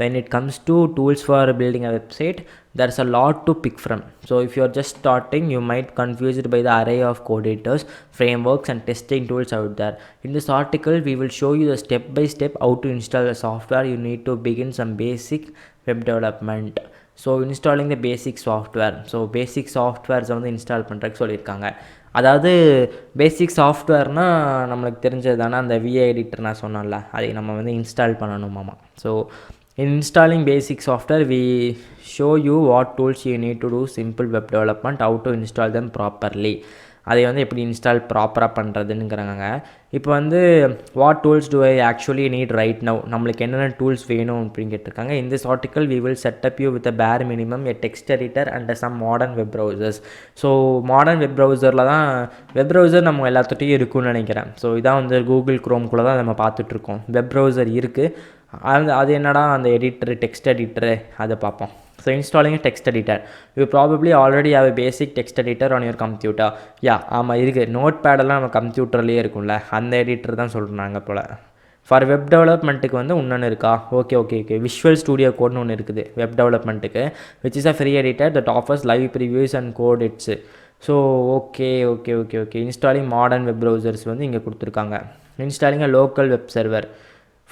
when it comes to tools for building a website, there's a lot to pick from. So if you're just starting, you might confused by the array of code editors, frameworks and testing tools out there. In this article, we will show you the step by step how to install the software you need to begin some basic web development. So installing the basic software. So basic சாஃப்ட்வேர்ஸை வந்து இன்ஸ்டால் பண்ணுறதுக்கு சொல்லியிருக்காங்க. அதாவது பேசிக் சாஃப்ட்வேர்னால் நம்மளுக்கு தெரிஞ்சது தானே, அந்த விஏ எடிட்டர் நான் சொன்னேன்ல, அதை நம்ம வந்து இன்ஸ்டால் பண்ணணுமாமா. So installing basic software, we show you what tools you need to do simple web development, how to install them properly. அதை வந்து எப்படி இன்ஸ்டால் ப்ராப்பராக பண்ணுறதுங்கிறாங்க. இப்போ வந்து what tools do I actually need right now, நம்மளுக்கு என்னென்ன டூல்ஸ் வேணும் அப்படின்னு கேட்டிருக்காங்க. In this article we will set up you with a bare minimum a text editor and some modern web browsers. So modern web ப்ரௌசரில் தான், வெப் ப்ரௌசர் நம்ம எல்லாத்துட்டையும் இருக்குன்னு நினைக்கிறேன். ஸோ இதான் வந்து கூகுள் குரோம்குள்ளே தான் நம்ம பார்த்துட்ருக்கோம். வெப் ப்ரௌசர் இருக்குது, அது என்னடா அந்த எடிட்டரு, டெக்ஸ்ட் எடிட்டரு, அதை பார்ப்போம். So installing a text editor. You probably already have a basic text editor on your computer. ஆமாம் இருக்குது. நோட் பேடெல்லாம் நம்ம கம்ப்யூட்டர்லேயே இருக்கும்ல, அந்த எடிட்டர் தான் சொல்கிறாங்க போல். ஃபார் வெப் டெவலப்மெண்ட்டுக்கு வந்து இன்னொன்று இருக்கா? ஓகே விஷுவல் ஸ்டூடியோ கோட்னு ஒன்று இருக்குது வெப் டெவலப்மெண்ட்டுக்கு, which is a free editor that offers live previews and code hints. So okay. Installing modern web browsers வந்து இங்கே கொடுத்துருக்காங்க. Installing a local web server.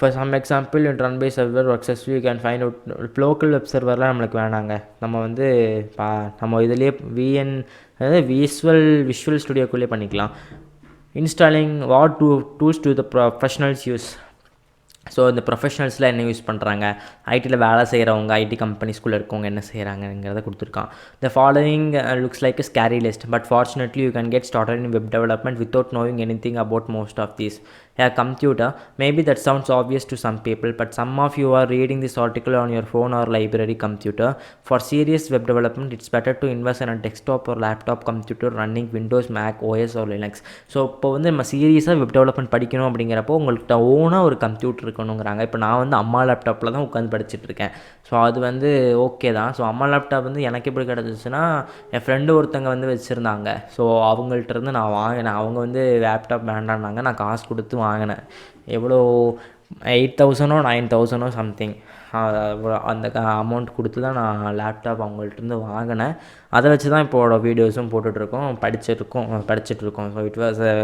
For some example, in run by server successfully, you can find out local web serverலாம் நம்மளுக்கு வேணாங்க. நம்ம வந்து நம்ம இதிலேயே அதாவது விஷுவல் ஸ்டுடியோக்குள்ளே பண்ணிக்கலாம். Installing what tools to the professionals use. So இந்த ப்ரொஃபஷனல்ஸில் என்ன யூஸ் பண்ணுறாங்க, ஐடியில் வேலை செய்கிறவங்க, ஐடி கம்பெனிஸ்குள்ளே இருக்கவங்க என்ன செய்கிறாங்கிறத கொடுத்துருக்கான். The following looks like a scary list, but fortunately you can get started in web development without knowing anything about most of these. A computer, maybe that sounds obvious to some people, but some of you are reading this article on your phone or library computer. For serious web development, it's better to invest in a desktop or laptop computer running Windows, Mac OS or Linux. So இப்போ வந்து நம்ம சீரியஸாக வெப் டெவலப்மெண்ட் படிக்கணும் அப்படிங்கிறப்போ உங்கள்கிட்ட ஓனாக ஒரு கம்ப்யூட்டர் இருக்கணுங்கிறாங்க. இப்போ நான் வந்து அம்மா லேப்டாப்பில் தான் உட்காந்து படிச்சுட்ருக்கேன். ஸோ அது வந்து ஓகே தான். ஸோ அம்மா லேப்டாப் வந்து எனக்கு எப்படி கிடச்சிச்சுன்னா, என் ஃப்ரெண்டு ஒருத்தங்க வந்து வச்சுருந்தாங்க. ஸோ அவங்கள்ட்ட இருந்து நான் வாங்கினேன். அவங்க வந்து லேப்டாப் வேண்டான்னாங்க, நான் காசு கொடுத்து வாங்கினேன். எவ்வளோ 8,000 9,000 சம்திங், அந்த அமௌண்ட் கொடுத்து தான் நான் லேப்டாப் அவங்கள்ட்டருந்து வாங்கினேன். அதை வச்சு தான் இப்போட வீடியோஸும் போட்டுட்ருக்கோம், படிச்சுட்ருக்கோம். So it was a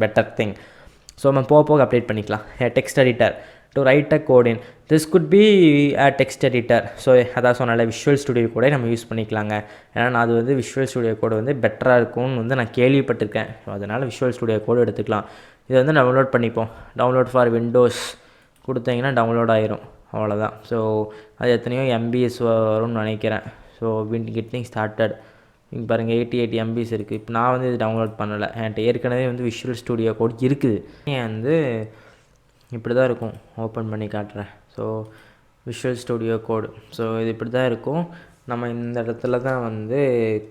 better thing. So நம்ம போக அப்டேட் பண்ணிக்கலாம். Text editor to write a code in. This could be a text editor. So அதான் சொன்னால விஷுவல் ஸ்டுடியோ கூட நம்ம யூஸ் பண்ணிக்கலாங்க. ஏன்னா நான் அது வந்து விஷுவல் ஸ்டுடியோ கோடு வந்து பெட்டராக இருக்கும்னு வந்து நான் கேள்விப்பட்டிருக்கேன். ஸோ அதனால் விஷுவல் ஸ்டுடியோ கோடு எடுத்துக்கலாம். இதை வந்து டவுன்லோட் பண்ணிப்போம். டவுன்லோட் ஃபார் விண்டோஸ் கொடுத்தீங்கன்னா டவுன்லோட் ஆயிரும், அவ்வளோதான். ஸோ அது எத்தனையோ எம்பிஎஸ் வரும்னு நினைக்கிறேன். So getting started. இங்கே பாருங்கள் 88 MBs இருக்குது. இப்போ நான் வந்து இது டவுன்லோட் பண்ணலை, என்கிட்ட ஏற்கனவே வந்து விஷுவல் ஸ்டுடியோ கோட் இருக்குது. வந்து இப்படி தான் இருக்கும், ஓப்பன் பண்ணி காட்டுறேன். ஸோ விஷுவல் ஸ்டுடியோ கோடு, ஸோ இது இப்படி தான் இருக்கும். நம்ம இந்த இடத்துல தான் வந்து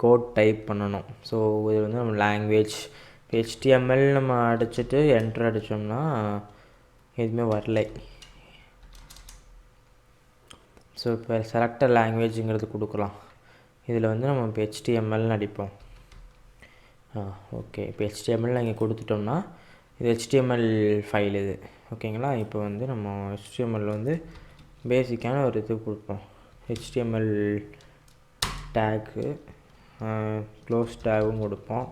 கோட் டைப் பண்ணணும். ஸோ இது வந்து நம்ம லாங்குவேஜ் HTML நம்ம அடிச்சுட்டு என்டர் அடித்தோம்னா எதுவுமே வரலை. ஸோ இப்போ செலக்டர் லாங்குவேஜுங்கிறது கொடுக்கலாம். இதில் வந்து நம்ம இப்போ HTMLனு அடிப்போம். ஓகே, இப்போ HTML இங்கே கொடுத்துட்டோம்னா இது HTML ஃபைல் இது, ஓகேங்களா. இப்போ வந்து நம்ம HTML வந்து பேசிக்கான ஒரு இது கொடுப்போம். HTML டேக்கு க்ளோஸ் டேகும் கொடுப்போம்.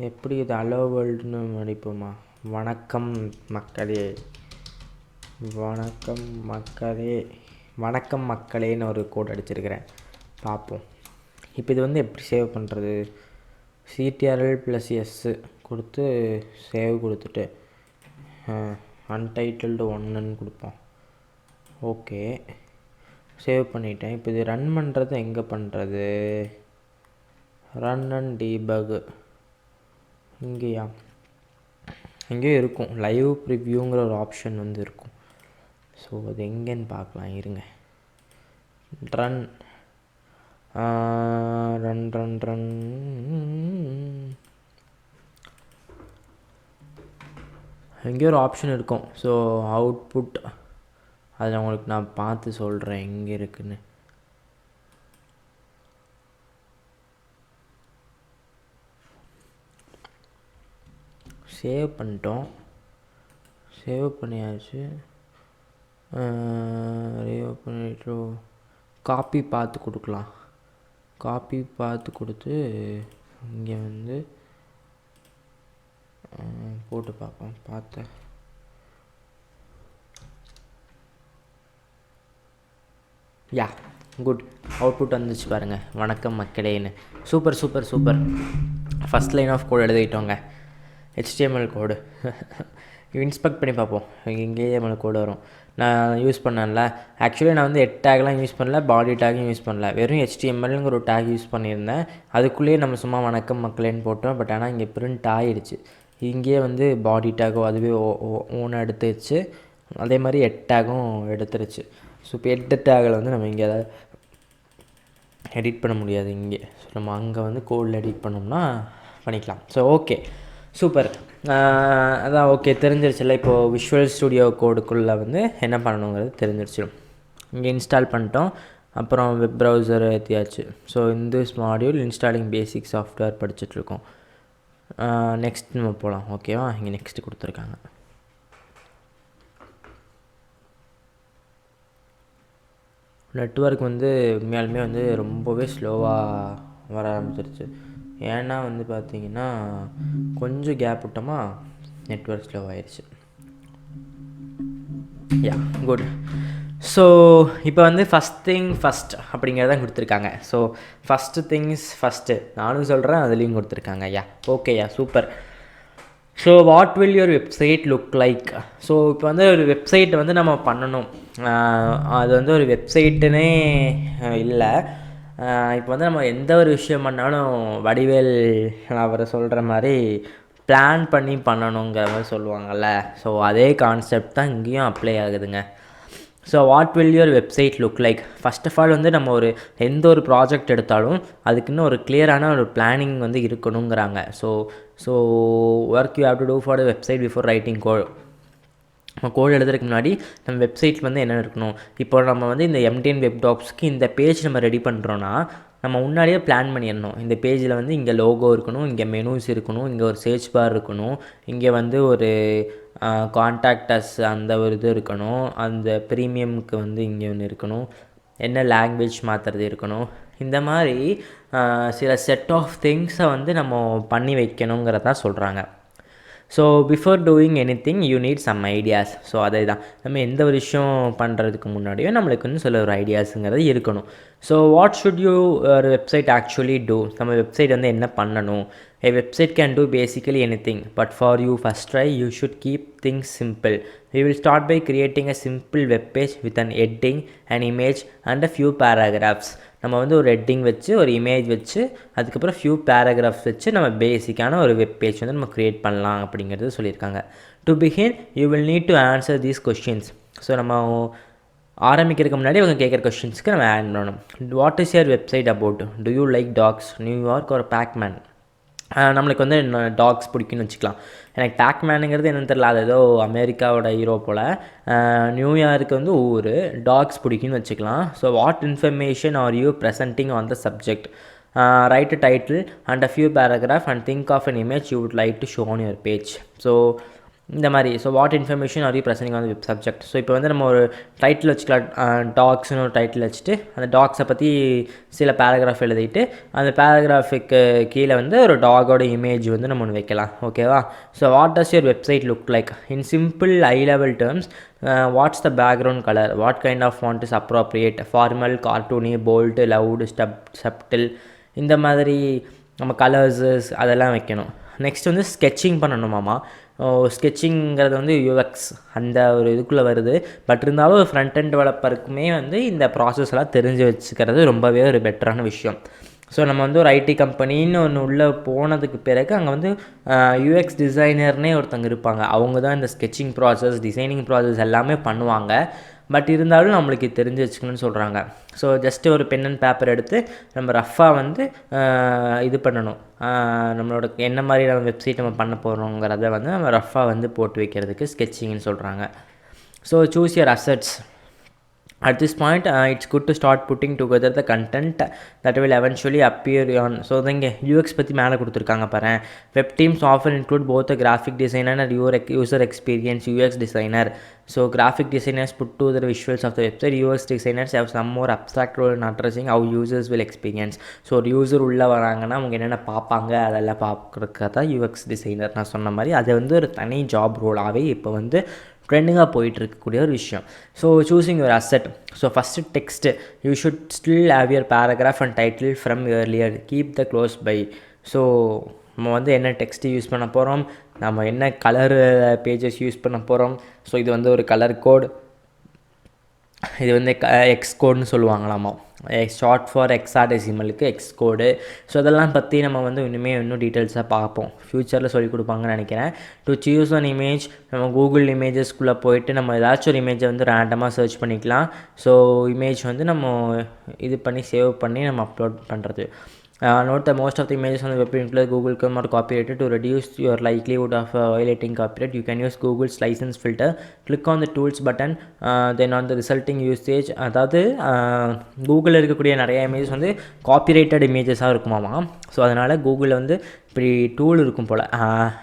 எப்படி இது அலோவல்டுன்னு அடிப்போமா? வணக்கம் மக்களே, வணக்கம் மக்களே, வணக்கம் மக்களேன்னு ஒரு கோட் அடிச்சிருக்கிறேன், பார்ப்போம். இப்போ இது வந்து எப்படி சேவ் பண்ணுறது? CTRL+S கொடுத்து சேவ் கொடுத்துட்டு அன்டைட்டில்டு 1ன்னு கொடுப்போம். ஓகே, சேவ் பண்ணிட்டேன். இப்போ இது ரன் பண்ணுறது எங்கே பண்ணுறது? ரன் அண்ட் டீபக் இங்கேயா? எங்கேயும் இருக்கும், லைவ் ப்ரிவ்யூங்கிற ஒரு ஆப்ஷன் வந்து இருக்கும். ஸோ அது எங்கேன்னு பார்க்கலாம், இருங்க. ரன் ரன் ரன் ரன் எங்கேயோ ஒரு ஆப்ஷன் இருக்கும். ஸோ அவுட்புட், அதை உங்களுக்கு நான் பார்த்து சொல்கிறேன் எங்கே இருக்குன்னு. சேவ் பண்ணிட்டோம், சேவ் பண்ணியாச்சு. சேவ் பண்ணிட்டு காப்பி பார்த்து கொடுக்கலாம். காப்பி பார்த்து கொடுத்து இங்கே வந்து போட்டு பார்ப்போம். பார்த்தேன், யா குட், அவுட்புட் வந்துச்சு பாருங்கள், வணக்கம் மக்களேன்னு. Super super super. First line of code எழுதிட்டோங்க, HTML கோடு. இன்ஸ்பெக்ட் பண்ணி பார்ப்போம், இங்கேயே நம்மளுக்கு கோடு வரும். நான் யூஸ் பண்ணல, ஆக்சுவலி நான் வந்து 8 டேக்லாம் யூஸ் பண்ணல, பாடி டேக்கும் யூஸ் பண்ணல, வெறும் HTMLங்கிற ஒரு டேக் யூஸ் பண்ணியிருந்தேன். அதுக்குள்ளேயே நம்ம சும்மா வணக்கம் மக்களேன்னு போட்டோம். பட் ஆனால் இங்கே பிரிண்ட் ஆகிடுச்சு. இங்கேயே வந்து பாடி டேக்கோ அதுவே ஓனாக எடுத்துருச்சு. அதே மாதிரி 8 டேக்கும் எடுத்துருச்சு. ஸோ இப்போ 8 டேகில் வந்து நம்ம இங்கே எதாவது எடிட் பண்ண முடியாது இங்கே. ஸோ நம்ம அங்கே வந்து கோடில் எடிட் பண்ணோம்னா பண்ணிக்கலாம். So okay, super. அதான் ஓகே, தெரிஞ்சிருச்சுல்ல. இப்போது விஷுவல் ஸ்டுடியோ கோடுக்குள்ளே வந்து என்ன பண்ணணுங்கிறது தெரிஞ்சிருச்சிடும். இங்கே இன்ஸ்டால் பண்ணிட்டோம், அப்புறம் வெப் ப்ரௌசர் ஏற்றியாச்சு. ஸோ இந்த மாடியூல் இன்ஸ்டாலிங் பேசிக் சாஃப்ட்வேர் படிச்சுட்ருக்கோம். நெக்ஸ்ட் நம்ம போகலாம், ஓகேவா? இங்கே நெக்ஸ்ட்டு கொடுத்துருக்காங்க. நெட்வொர்க் வந்து உண்மையாலுமே வந்து ரொம்பவே ஸ்லோவாக வர ஆரம்பிச்சிருச்சு. ஏன்னா வந்து பார்த்திங்கன்னா கொஞ்சம் கேப் விட்டோமா நெட்வொர்க் ஸ்லோ ஆயிடுச்சு. யா குட். ஸோ இப்போ வந்து ஃபஸ்ட் திங் ஃபஸ்ட் அப்படிங்கிறதான் கொடுத்துருக்காங்க. ஸோ ஃபஸ்ட்டு திங்ஸ் ஃபஸ்ட்டு நானும் சொல்கிறேன், அதுலேயும் கொடுத்துருக்காங்க. யா ஓகேயா, super. So what will your website look like? So இப்போ வந்து ஒரு வெப்சைட் வந்து நம்ம பண்ணணும். அது வந்து ஒரு வெப்சைட்டுன்னே இல்லை. இப்போ வந்து நம்ம எந்த ஒரு விஷயம் பண்ணாலும் வடிவேல் அவரை சொல்கிற மாதிரி பிளான் பண்ணி பண்ணணுங்கிற மாதிரி சொல்லுவாங்கள்ல. ஸோ அதே கான்செப்ட் தான் இங்கேயும் அப்ளை ஆகுதுங்க. So what will your website look like? First of all வந்து நம்ம ஒரு எந்த ஒரு ப்ராஜெக்ட் எடுத்தாலும் அதுக்குன்னு ஒரு கிளியரான ஒரு பிளானிங் வந்து இருக்கணுங்கிறாங்க. So work you have to do for the website before writing code. நம்ம கோடு எழுதுறதுக்கு முன்னாடி நம்ம வெப்சைட்டில் வந்து என்ன இருக்கணும்? இப்போ நம்ம வந்து இந்த MTN வெப் டாப்ஸ்க்கு இந்த பேஜ் நம்ம ரெடி பண்ணுறோன்னா நம்ம முன்னாடியே பிளான் பண்ணிடணும். இந்த பேஜில் வந்து இங்கே லோகோ இருக்கணும், இங்கே மெனூஸ் இருக்கணும், இங்கே ஒரு சர்ச் பார் இருக்கணும், இங்கே வந்து ஒரு கான்டாக்ட் அஸ் அந்த ஒரு இது இருக்கணும், அந்த ப்ரீமியமுக்கு வந்து இங்கே ஒன்று இருக்கணும், என்ன லாங்குவேஜ் மாற்றுறது இருக்கணும். இந்த மாதிரி சில செட் ஆஃப் திங்ஸை வந்து நம்ம பண்ணி வைக்கணுங்கிறதான் சொல்கிறாங்க. So before doing anything you need some ideas. So அதே தான், நம்ம எந்த ஒரு விஷயம் பண்ணுறதுக்கு முன்னாடியும் நம்மளுக்கு வந்து சில ஒரு ஐடியாஸுங்கிறது இருக்கணும். So what should you website actually do? நம்ம வெப்சைட் வந்து என்ன பண்ணணும்? A website can do basically anything, but for you first try, you should keep things simple. We will start by creating a simple web page with an heading, an image and a few paragraphs. நம்ம வந்து ஒரு ஹெட்டிங் வச்சு ஒரு இமேஜ் வச்சு அதுக்கப்புறம் ஃபியூ பேராகிராஃப்ஸ் வச்சு நம்ம பேசிக்கான ஒரு வெப் பேஜ் வந்து நம்ம க்ரியேட் பண்ணலாம் அப்படிங்கிறது சொல்லியிருக்காங்க. To begin you will need to answer these questions. So நம்ம ஆரம்பிக்கிறதுக்கு முன்னாடி அவங்க கேட்குற கொஸ்டின்ஸ்க்கு நம்ம ஆட் பண்ணணும். What is your website about? Do you like dogs, New York or Pacman? நம்மளுக்கு வந்து டாக்ஸ் பிடிக்குன்னு வச்சுக்கலாம். எனக்கு பேக்மேனுங்கிறது என்னென்னு தெரியல, அது ஏதோ அமெரிக்காவோட ஹீரோ போல். நியூயார்க்கு வந்து ஊர், டாக்ஸ் பிடிக்குன்னு வச்சுக்கலாம். So what information are you presenting on the subject? Write a title and a few paragraph and think of an image you would like to show on your page. So இந்த மாதிரி. So what information are you presenting on web subject? So இப்போ வந்து நம்ம ஒரு டைட்டில் வச்சுக்கலாம், டாக்ஸ்னு ஒரு டைட்டில் வச்சுட்டு அந்த டாக்ஸை பற்றி சில பேராகிராஃப் எழுதிட்டு அந்த பேராகிராஃபுக்கு கீழே வந்து ஒரு டாகோட இமேஜ் வந்து நம்ம ஒன்று வைக்கலாம். ஓகேவா? So what does your website look like? In simple high level terms, what's the background colour? What kind of font is appropriate? Formal, cartoony, bold, loud, subtle, இந்த மாதிரி நம்ம கலர்ஸஸ் அதெல்லாம் வைக்கணும். நெக்ஸ்ட் வந்து ஸ்கெட்சிங் பண்ணணுமாமா. ஸ்கெட்சிங்கிறது வந்து யூஎக்ஸ் அந்த ஒரு இதுக்குள்ளே வருது. பட் இருந்தாலும் ஒரு ஃப்ரண்ட் அண்ட் டெவலப்பருக்குமே வந்து இந்த ப்ராசஸ் எல்லாம் தெரிஞ்சு வச்சுக்கிறது ரொம்பவே ஒரு பெட்டரான விஷயம். ஸோ நம்ம வந்து ஒரு ஐடி கம்பெனின்னு ஒன்று உள்ளே போனதுக்கு பிறகு அங்கே வந்து யூஎக்ஸ் டிசைனர்னே ஒருத்தங்க இருப்பாங்க. அவங்க தான் இந்த ஸ்கெட்சிங் ப்ராசஸ், டிசைனிங் ப்ராசஸ் எல்லாமே பண்ணுவாங்க. பட் இருந்தாலும் நம்மளுக்கு தெரிஞ்சு வச்சுக்கணும்னு சொல்கிறாங்க. ஸோ ஜஸ்ட்டு ஒரு பென் அண்ட் பேப்பர் எடுத்து நம்ம ரஃப்பாக வந்து இது பண்ணணும். நம்மளோட என்ன மாதிரி நம்ம வெப்சைட் நம்ம பண்ண போகிறோங்கிறத வந்து நம்ம ரஃப்பாக வந்து போட்டு வைக்கிறதுக்கு ஸ்கெட்சிங்னு சொல்கிறாங்க. So choose your assets. At this point, it's good to start putting together the content that will eventually appear on. So இங்கே யூஎக்ஸ் பற்றி மேலே கொடுத்துருக்காங்க பாரு. Web teams often include both a graphic designer and user experience UX designer. So graphic designers put to the visuals of the website. UX designers have some more abstract role in addressing how users will experience. So ஒரு யூசர் உள்ளே வராங்கன்னா அவங்க என்னென்ன பார்ப்பாங்க அதெல்லாம் பார்க்குறதுக்காக தான் யூஎக்ஸ் டிசைனர் நான் சொன்ன மாதிரி அது வந்து ஒரு தனி ஜாப் ரோலாகவே இப்போ வந்து ட்ரெண்டிங்காக போயிட்டு இருக்கக்கூடிய ஒரு விஷயம். So choosing your asset. So first text, you should still have your paragraph and title from earlier, keep the close by. So நம்ம வந்து என்ன டெக்ஸ்ட்டு யூஸ் பண்ண போகிறோம், நம்ம என்ன கலர் பேஜஸ் யூஸ் பண்ண போகிறோம். ஸோ இது வந்து ஒரு கலர் கோட், இது வந்து எக்ஸ் கோடுன்னு சொல்லுவாங்களாமா. ஷார்ட் ஃபார் எக்ஸாடெசிமலுக்கு எக்ஸ் கோடு. ஸோ அதெல்லாம் பற்றி நம்ம வந்து இன்னும் டீட்டெயில்ஸாக பார்ப்போம், ஃப்யூச்சரில் சொல்லிக் கொடுப்பாங்கன்னு நினைக்கிறேன். டு சூஸ் ஒன் இமேஜ், நம்ம கூகுள் இமேஜஸ்குள்ளே போயிட்டு நம்ம ஏதாச்சும் ஒரு இமேஜை வந்து ரேண்டமாக சர்ச் பண்ணிக்கலாம். ஸோ இமேஜ் வந்து நம்ம இது பண்ணி சேவ் பண்ணி நம்ம அப்லோட் பண்ணுறது. Note that most of the images on the web include Google Chrome are copyrighted. To reduce your likelihood of violating copyright, you can use Google's license filter. Click on the tools button, then on the resulting usage. அதாவது கூகுளில் இருக்கக்கூடிய நிறைய இமேஜஸ் வந்து காப்பிரைட்டட் இமேஜஸாக இருக்குமாமா. ஸோ அதனால் கூகுளில் வந்து இப்படி டூல் இருக்கும் போல்,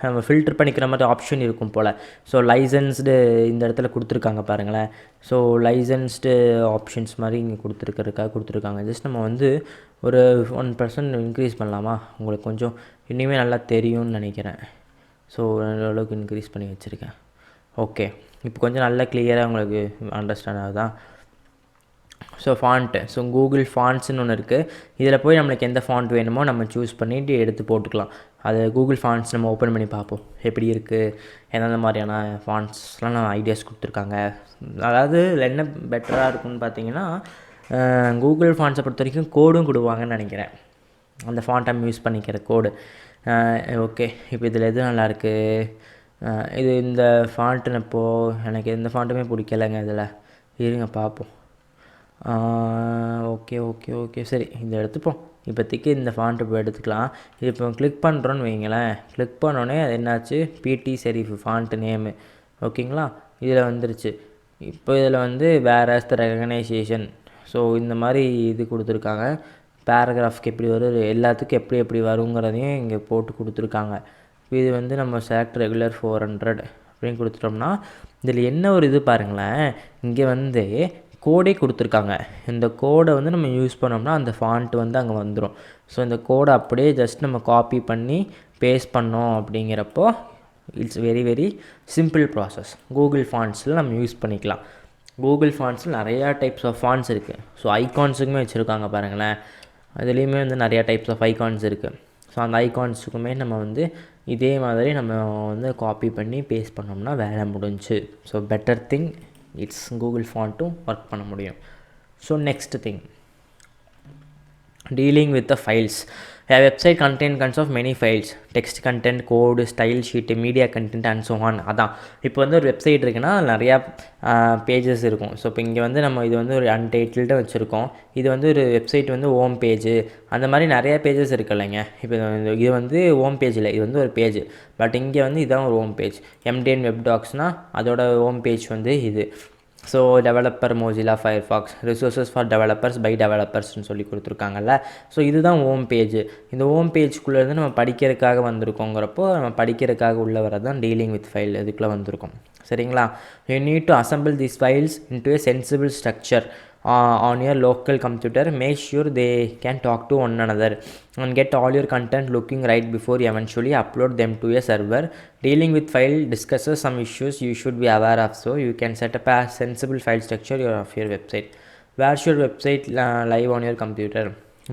நம்ம ஃபில்டர் பண்ணிக்கிற மாதிரி ஆப்ஷன் இருக்கும் போல். ஸோ லைசன்ஸ்டு இந்த இடத்துல கொடுத்துருக்காங்க பாருங்களேன். ஸோ லைசன்ஸ்டு ஆப்ஷன்ஸ் மாதிரி இங்கே கொடுத்துருக்காங்க. ஜஸ்ட் நம்ம வந்து ஒரு 1% இன்க்ரீஸ் பண்ணலாமா, உங்களுக்கு கொஞ்சம் இனிமேல் நல்லா தெரியும்னு நினைக்கிறேன். ஸோ ஓரளவுக்கு இன்க்ரீஸ் பண்ணி வச்சுருக்கேன். ஓகே, இப்போ கொஞ்சம் நல்லா கிளியராக உங்களுக்கு அண்டர்ஸ்டாண்ட் ஆகுதா? ஸோ ஃபாண்ட்டு, ஸோ கூகுள் ஃபாண்ட்ஸ்னு ஒன்று இருக்குது. இதில் போய் நம்மளுக்கு எந்த ஃபாண்ட் வேணுமோ நம்ம சூஸ் பண்ணிவிட்டு எடுத்து போட்டுக்கலாம். அது கூகுள் ஃபாண்ட்ஸ் நம்ம ஓப்பன் பண்ணி பார்ப்போம் எப்படி இருக்குது, எந்தெந்த மாதிரியான ஃபாண்ட்ஸ்லாம் நான் ஐடியாஸ் கொடுத்துருக்காங்க. அதாவது என்ன பெட்டராக இருக்குன்னு பார்த்தீங்கன்னா, கூகுள் ஃபாண்ட்ஸை பொறுத்த வரைக்கும் கோடும் கொடுவாங்கன்னு நினைக்கிறேன், அந்த ஃபாண்ட் நம்ம யூஸ் பண்ணிக்கிற கோடு. ஓகே, இப்போ இதில் எது நல்லாயிருக்கு, இது இந்த ஃபாண்ட்டுன்னு இப்போது எனக்கு எந்த ஃபாண்ட்டுமே பிடிக்கலைங்க. இதில் இருங்க பார்ப்போம். ஓகே சரி, இதை எடுத்துப்போம். இப்போதைக்கு இந்த ஃபாண்ட்டு இப்போ எடுத்துக்கலாம். இப்போ கிளிக் பண்ணுறோன்னு வைங்களேன், கிளிக் பண்ணோடனே அது என்னாச்சு, பிடி செரிஃப் ஃபாண்ட்டு நேமு. ஓகேங்களா, இதில் வந்துருச்சு. இப்போ இதில் வந்து வேர் ஆஸ் த ரெகனைசேஷன். ஸோ இந்த மாதிரி இது கொடுத்துருக்காங்க. பேராகிராஃப்க்கு எப்படி வரும், எல்லாத்துக்கும் எப்படி வருங்கிறதையும் இங்கே போட்டு கொடுத்துருக்காங்க. இது வந்து நம்ம செலக்ட் ரெகுலர் 400 அப்படின்னு கொடுத்துட்டோம்னா இதில் என்ன ஒரு இது பாருங்களேன், இங்கே வந்து கோடே கொடுத்துருக்காங்க. இந்த கோடை வந்து நம்ம யூஸ் பண்ணோம்னா அந்த ஃபாண்ட்டு வந்து அங்கே வந்துடும். ஸோ இந்த கோடை அப்படியே ஜஸ்ட் நம்ம காப்பி பண்ணி பேஸ்ட் பண்ணோம் அப்படிங்கிறப்போ it's very very simple process. Google ஃபாண்ட்ஸில் நம்ம யூஸ் பண்ணிக்கலாம். கூகுள் ஃபாண்ட்ஸில் நிறையா டைப்ஸ் ஆஃப் ஃபாண்ட்ஸ் இருக்குது. ஸோ ஐகான்ஸுக்குமே வச்சுருக்காங்க பாருங்களேன், அதுலேயுமே வந்து நிறையா டைப்ஸ் ஆஃப் ஐகான்ஸ் இருக்குது. ஸோ அந்த ஐகான்ஸுக்குமே நம்ம வந்து இதே மாதிரி நம்ம வந்து காப்பி பண்ணி பேஸ்ட் பண்ணோம்னா வேலை முடிஞ்சு. So better thing it's Google ஃபாண்ட்டும் ஒர்க் பண்ண முடியும். So next thing, dealing with the files. A website contains kinds of many files, text content, code, style sheet, media content and so on. அதான் இப்போ வந்து ஒரு வெப்சைட் இருக்குன்னா நிறையா பேஜஸ் இருக்கும். ஸோ இப்போ இங்கே வந்து நம்ம இது வந்து ஒரு அன்டைட்டில்டு வச்சுருக்கோம். இது வந்து ஒரு வெப்சைட் வந்து ஹோம் பேஜு, அந்த மாதிரி நிறையா பேஜஸ் இருக்கு இல்லைங்க. இப்போ இது வந்து ஹோம் பேஜ் இல்லை, இது வந்து ஒரு பேஜ். பட் இங்கே வந்து இதுதான் ஒரு ஹோம் பேஜ். MDN வெப் டாக்ஸ்னால் அதோட ஹோம் பேஜ் வந்து இது. So developer Mozilla Firefox resources for developers by டெவலப்பர்ஸ்னு சொல்லி கொடுத்துருக்காங்கல்ல. ஸோ இதுதான் ஹோம் பேஜ். இந்த ஹோம் பேஜ்குள்ளேருந்து நம்ம படிக்கிறதுக்காக வந்திருக்கோங்கிறப்போ நம்ம படிக்கிறதுக்காக உள்ள வரது தான் டீலிங் வித் ஃபைல், இதுக்குள்ளே வந்திருக்கோம். சரிங்களா? You need to assemble these files into A sensible structure on your local computer. Make sure they can talk to one another and get all your content looking right before you eventually upload them to a server. Dealing with file discusses some issues you should be aware of, so you can set up a sensible file structure of your website. Where's your website live on your computer?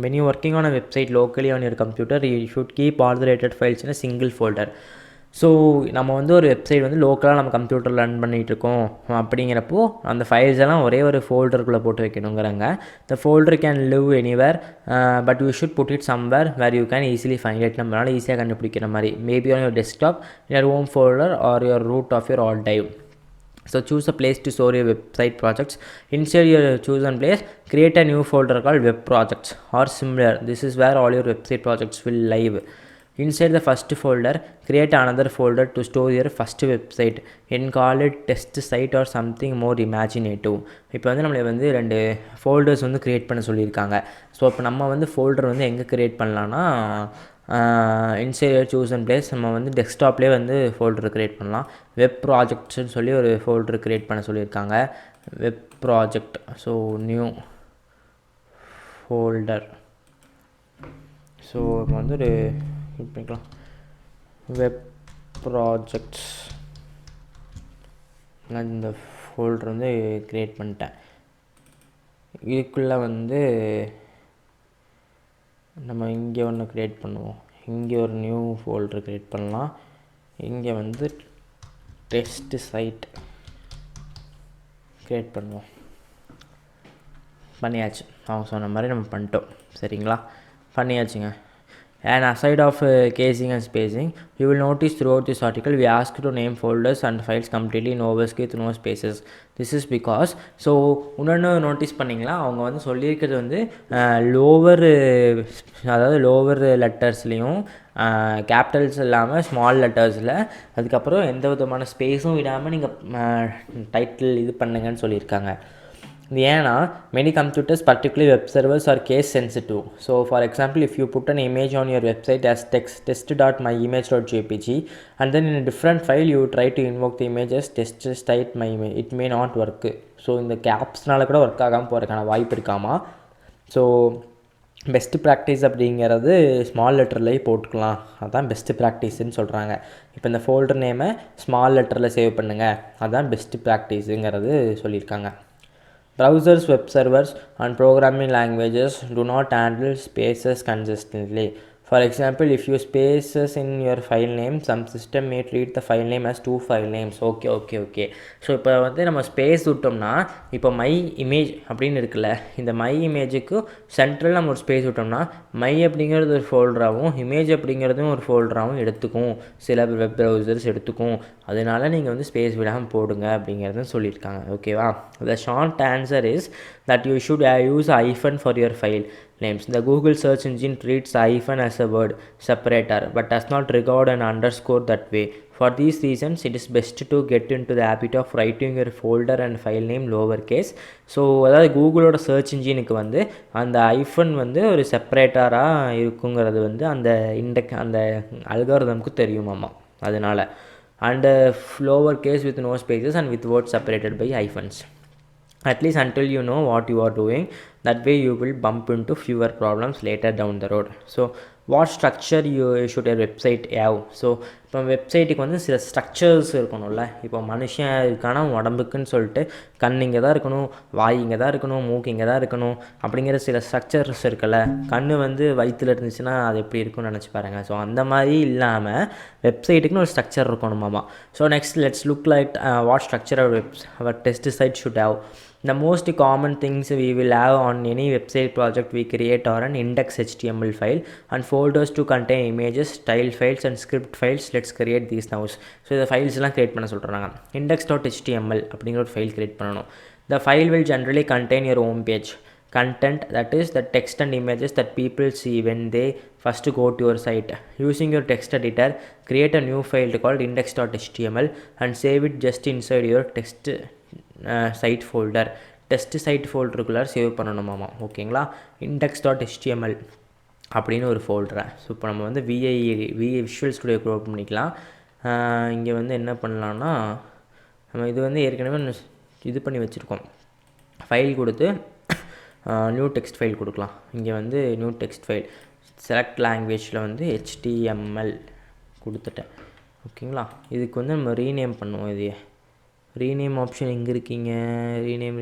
When you're working on a website locally on your computer, you should keep all the related files in a single folder. So நம்ம வந்து ஒரு வெப்சைட் வந்து லோக்கலாக நம்ம கம்ப்யூட்டரில் ரன் பண்ணிகிட்ருக்கோம் அப்படிங்கிறப்போ அந்த ஃபைல்ஸ் எல்லாம் ஒரே ஒரு ஃபோல்டருக்குள்ளே போட்டு வைக்கணுங்கிறாங்க. The folder can live anywhere but you should put it somewhere where you can easily find it. நம்மளால் ஈஸியாக கண்டுபிடிக்கிற மாதிரி maybe on your desktop, your home folder or your root of your hard drive. So choose a place to store your website projects. Inside your chosen place, create a new folder called web projects or similar. This is where all your website projects will live. Inside the first folder, create another folder to store your first website and call it test site or something more imaginative. இப்போ வந்து நம்மளை வந்து 2 ஃபோல்டர்ஸ் வந்து க்ரியேட் பண்ண சொல்லியிருக்காங்க. ஸோ இப்போ நம்ம வந்து ஃபோல்டர் வந்து எங்கே க்ரியேட் பண்ணலான்னா இன்சைட் சூஸ் அண்ட் பிளேஸ் நம்ம வந்து டெஸ்க்டாப்லேயே வந்து ஃபோல்டர் க்ரியேட் பண்ணலாம். வெப் ப்ராஜெக்ட்ஸ்னு சொல்லி ஒரு ஃபோல்டர் க்ரியேட் பண்ண சொல்லியிருக்காங்க. Web project, so new folder. So இப்போ வந்து ஒரு பண்ணிக்கலாம் வெப் ப்ராஜெக்ட்ஸ். நான் இந்த ஃபோல்டர் வந்து க்ரியேட் பண்ணிட்டேன். இதுக்குள்ளே வந்து நம்ம இங்கே ஒன்று க்ரியேட் பண்ணுவோம். இங்கே ஒரு நியூ ஃபோல்டர் க்ரியேட் பண்ணலாம். இங்கே வந்து டெஸ்ட் சைட் க்ரியேட் பண்ணுவோம். பண்ணியாச்சு. அவங்க சொன்ன மாதிரி நம்ம பண்ணிட்டோம். சரிங்களா? பண்ணியாச்சுங்க. And aside of casing and spacing, you will notice throughout this article we ask to name folders and files completely in overscript with no spaces. This is because so இன்னொன்று நோட்டீஸ் பண்ணிங்களா, அவங்க வந்து சொல்லியிருக்கிறது வந்து லோவர் லெட்டர்ஸ்லேயும் கேபிட்டல்ஸ் இல்லாமல் ஸ்மால் லெட்டர்ஸில், அதுக்கப்புறம் எந்த விதமான ஸ்பேஸும் விடாமல் நீங்கள் டைட்டில் இது பண்ணுங்கன்னு சொல்லியிருக்காங்க. இது ஏன்னா many computers, particularly web servers, are case sensitive. So for example, if you put an image on your website as test.myimage.jpg and then in a different file you try to invoke the image as test.myimage, it may not work. So இந்த கேப்ஸ்னால கூட ஒர்க் ஆகாமல் போகிறதுக்கான வாய்ப்பு இருக்காமா. ஸோ பெஸ்ட்டு ப்ராக்டிஸ் அப்படிங்கிறது ஸ்மால் லெட்டர்லேயே போட்டுக்கலாம். அதுதான் பெஸ்ட்டு ப்ராக்டிஸ்ன்னு சொல்கிறாங்க. இப்போ இந்த ஃபோல்டர் நேமை ஸ்மால் லெட்டரில் சேவ் பண்ணுங்கள், அதுதான் பெஸ்ட்டு ப்ராக்டிஸுங்கிறது சொல்லியிருக்காங்க. Browsers, web servers and programming languages do not handle spaces consistently. For example, if you spaces in your file name, some system may treat the file name as 2 file names. Okay. So இப்போ வந்து நம்ம ஸ்பேஸ் விட்டோம்னா, இப்போ மை இமேஜ் அப்படின்னு இருக்குல்ல, இந்த மை இமேஜுக்கு சென்ட்ரல் நம்ம ஒரு ஸ்பேஸ் விட்டோம்னா மை அப்படிங்கிறது ஒரு ஃபோல்டராகவும் இமேஜ் அப்படிங்கிறதும் ஒரு ஃபோல்டராகவும் எடுத்துக்கும். சில வெப் ப்ரௌசர்ஸ் எடுத்துக்கும். அதனால நீங்கள் வந்து ஸ்பேஸ் விடாமல் போடுங்க அப்படிங்கிறதும் சொல்லியிருக்காங்க. ஓகேவா? The short answer is that you should use hyphen for your file names. The Google search engine treats hyphen as a word separator but does not regard an underscore that way. For these reasons, it is best to get into the habit of writing your folder and file name lowercase. So அதாவது கூகுளோட சர்ச் இன்ஜினுக்கு வந்து அந்த ஐஃபன் வந்து ஒரு செப்பரேட்டராக இருக்குங்கிறது வந்து அந்த அல்காரிதமுக்கு தெரியுமாம்மா. அதனால் and lower case with no spaces and with words separated by hyphens, at least until you know what you are doing. That way you will bump into fewer problems later down the road. So what structure you should a website have. So இப்போ வெப்சைட்டுக்கு வந்து சில ஸ்ட்ரக்சர்ஸ் இருக்கணும்ல. இப்போ மனுஷன் இருக்கானா உடம்புக்குன்னு சொல்லிட்டு கண் இங்கே தான் இருக்கணும், வாய் இங்கே தான் இருக்கணும், மூக்கு இங்கே தான் இருக்கணும் அப்படிங்கிற சில ஸ்ட்ரக்சர்ஸ் இருக்குல்ல. கண் வந்து வயிற்றில் இருந்துச்சுன்னா அது எப்படி இருக்கும்னு நினச்சி பாருங்கள். ஸோ அந்த மாதிரி இல்லாமல் வெப்சைட்டுக்குன்னு ஒரு ஸ்ட்ரக்சர் இருக்கணுமாமா. So next let's look like what structure our test site should have. The most common things we will have on any website project we create are an index HTML file and folders to contain images, style files and script files. Let's create these now. So the files எல்லாம் create பண்ண சொல்கிறாங்க. index.html அப்படிங்கிற ஒரு ஃபைல் create பண்ணணும். The file will generally contain your home page content, that is the text and images that people see when they first go to your site. Using your text editor, create a new file called index.html and save it just inside your text site folder. Test site ஃபோல்டருக்குள்ளார சேவ் பண்ணணுமாமா. ஓகேங்களா. index.html அப்படின்னு ஒரு ஃபோல்டரை. ஸோ இப்போ நம்ம வந்து விஷுவல் ஸ்டுடியோக்கு ஓப்பன் பண்ணிக்கலாம். இங்கே வந்து என்ன பண்ணலான்னா, நம்ம இது வந்து ஏற்கனவே இது பண்ணி வச்சுருக்கோம். ஃபைல் கொடுத்து நியூ டெக்ஸ்ட் ஃபைல் கொடுக்கலாம். இங்கே வந்து நியூ டெக்ஸ்ட் ஃபைல் செலக்ட் லாங்குவேஜில் வந்து HTML கொடுத்துட்டேன். ஓகேங்களா. இதுக்கு வந்து நம்ம ரீநேம் பண்ணுவோம். இது ரீநேம் ஆப்ஷன் எங்கே இருக்கீங்க? ரீநேம்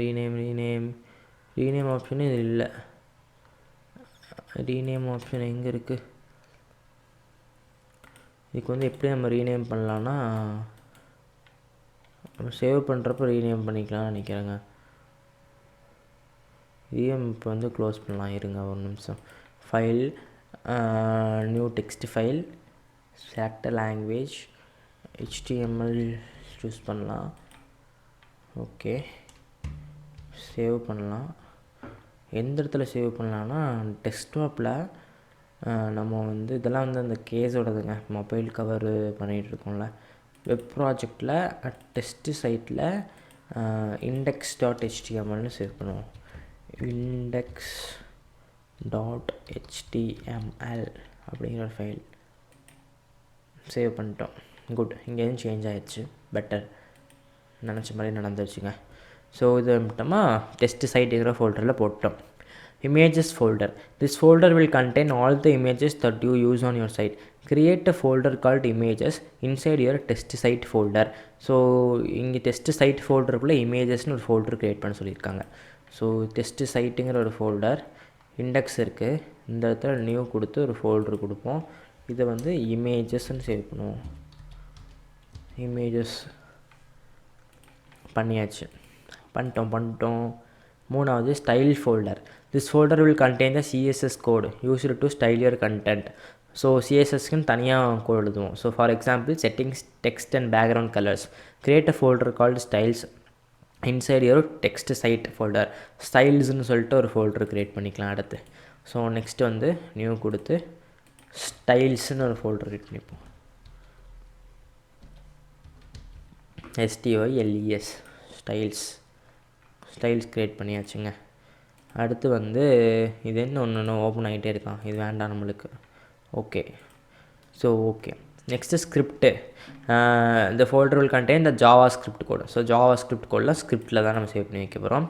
ஆப்ஷனே இது இல்லை. ரீநேம் ஆப்ஷன் எங்கே இருக்குது? இதுக்கு வந்து எப்படி நம்ம ரீநேம் பண்ணலான்னா, நம்ம சேவ் பண்ணுறப்ப ரீநேம் பண்ணிக்கலாம்னு நினைக்கிறேங்க. இதையும் இப்போ வந்து க்ளோஸ் பண்ணலாம். இருங்க ஒரு நிமிஷம். File new text file select language HTML choose பண்ணலாம். ஓகே, சேவ் பண்ணலாம். எந்த இடத்துல சேவ் பண்ணலான்னா, டெஸ்க்டாப்பில் நம்ம வந்து இதெல்லாம் வந்து அந்த கேஸோடதுங்க. மொபைல் கவர் பண்ணிகிட்ருக்கோம்ல. வெப் ப்ராஜெக்டில் டெஸ்ட்டு சைட்டில் index.htmlனு சேவ் பண்ணுவோம். index.html அப்படிங்கிற ஃபைல் சேவ் பண்ணிட்டோம். குட். இங்கேயும் சேஞ்ச் ஆகிடுச்சு. பெட்டர். நினச்ச மாதிரி நடந்துருச்சுங்க. ஸோ இது மட்டுமா டெஸ்ட் சைட்டுங்கிற ஃபோல்டரில் போட்டோம். Images folder. This folder will contain all the images that you use on your site. Create a folder called images inside your test site folder. So இங்கே டெஸ்ட் சைட் ஃபோல்டருக்குள்ளே இமேஜஸ்னு ஒரு ஃபோல்டர் க்ரியேட் பண்ண சொல்லியிருக்காங்க. ஸோ டெஸ்ட் சைட்டுங்கிற ஒரு ஃபோல்டர் இண்டெக்ஸ் இருக்குது. இந்த இடத்துல நியூ கொடுத்து ஒரு ஃபோல்டர் கொடுப்போம். இதை வந்து இமேஜஸ்ன்னு சேவ் பண்ணுவோம். இமேஜஸ் பண்ணிட்டோம். மூணாவது style folder. This folder will contain the CSS code used to style your content. So சிஎஸ்எஸ்க்குன்னு தனியாக கோட் எழுதுவோம். So for example settings text and background colours. Create a folder called styles inside your text side folder. ஸ்டைல்ஸ்னு சொல்லிட்டு ஒரு ஃபோல்டர் க்ரியேட் பண்ணிக்கலாம் அடுத்து. ஸோ நெக்ஸ்ட்டு வந்து நியூ கொடுத்து ஸ்டைல்ஸ்னு ஒரு ஃபோல்டர் க்ரியேட் பண்ணிப்போம். STYLES ஸ்டைல்ஸ் க்ரியேட் பண்ணியாச்சுங்க. அடுத்து வந்து இது என்ன ஒன்று ஓப்பன் ஆகிட்டே இருக்கான். இது வேண்டாம் நம்மளுக்கு. Okay. So okay. Next script. இந்த folder will contain the JavaScript code. So JavaScript கோடில் ஸ்கிரிப்டில் தான் நம்ம சேவ் பண்ணி வைக்க போகிறோம்.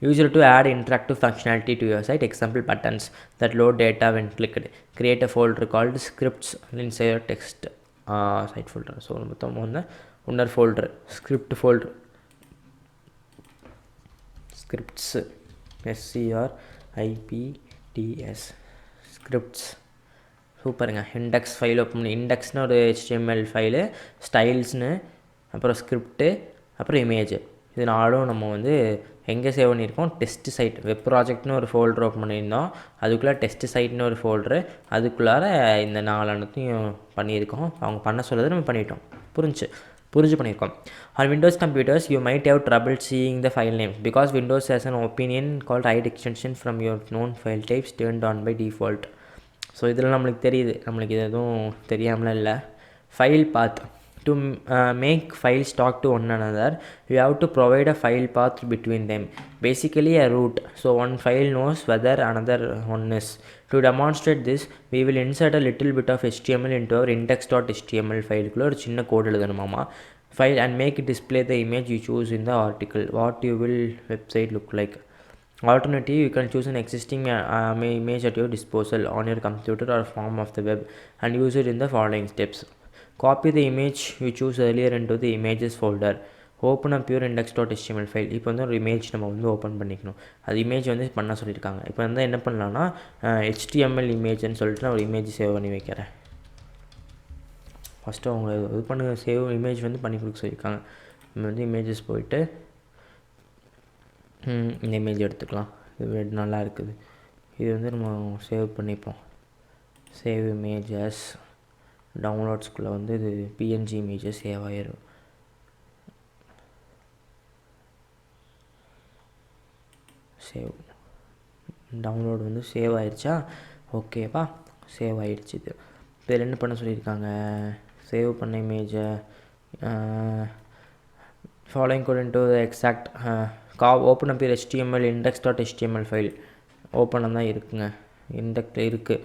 User to add interactive functionality to your site. Example, buttons that load data when clicked. Create a folder called scripts inside your text site folder. So மொத்தம் வந்து இன்னொரு folder script folder scripts SCRIPTS scripts. சூப்பருங்க. இண்டெக்ஸ் ஃபைல் ஓப்பன் பண்ணி இண்டெக்ஸ்னு ஒரு HTML ஃபைலு, ஸ்டைல்ஸ்னு, அப்புறம் ஸ்கிரிப்டு, அப்புறம் இமேஜ். இது நாலும் நம்ம வந்து எங்கே சேவ் பண்ணியிருக்கோம்? டெஸ்ட் சைட் வெப் ப்ராஜெக்ட்னு ஒரு ஃபோல்டர் ஓப்பன் பண்ணியிருந்தோம். அதுக்குள்ளே டெஸ்ட் சைட்னு ஒரு ஃபோல்டரு, அதுக்குள்ளார இந்த 4 அனைத்தையும் பண்ணியிருக்கோம். அவங்க பண்ண சொல்லதை நம்ம பண்ணிட்டோம். புரிஞ்சு பண்ணியிருக்கோம். On Windows computers you might have trouble seeing the file name because Windows has an opinion called hide extension from your known file types turned on by default. So இதில் நம்மளுக்கு தெரியுது, நம்மளுக்கு இது எதுவும் தெரியாமலாம் இல்லை. File path. To make files talk to one another, you have to provide a file path between them, basically a route, so one file knows whether another one is. To demonstrate this, we will insert a little bit of HTML into our index.html file குள்ள ஒரு சின்ன code எழுதணுமாமா. File and make it display the image you choose in the article. What you will website look like. Alternative, you can choose an existing image at your disposal on your computer or form of the web and use it in the following steps. Copy the image you choose earlier into the images folder. Open up your index.html file. இப்போ வந்து ஒரு இமேஜ் நம்ம வந்து ஓப்பன் பண்ணிக்கணும். அது இமேஜ் வந்து பண்ண சொல்லியிருக்காங்க. இப்போ வந்து என்ன பண்ணலான்னா HTML இமேஜ்னு சொல்லிட்டு நான் ஒரு இமேஜ் சேவ் பண்ணி வைக்கிறேன். ஃபஸ்ட்டு அவங்க இது பண்ணுங்க, சேவ் இமேஜ் வந்து பண்ணி கொடுக்க சொல்லியிருக்காங்க. நம்ம வந்து இமேஜஸ் போயிட்டு இந்த இமேஜ் எடுத்துக்கலாம். இது நல்லா இருக்குது. இது வந்து நம்ம சேவ் பண்ணிப்போம். சேவ் இமேஜஸ் டவுன்லோட்ஸ்குள்ளே வந்து இது PNG இமேஜஸ் சேவ் ஆயிடும். சேவ் டவுன்லோடு வந்து சேவ் ஆயிடுச்சா? ஓகேப்பா, சேவ் ஆகிடுச்சு. இது இதில் என்ன பண்ண சொல்லியிருக்காங்க, சேவ் பண்ண இமேஜை following code into the exact open up your HTML index.html file. Open தான் இருக்குங்க, இண்டெக்ட் இருக்குது.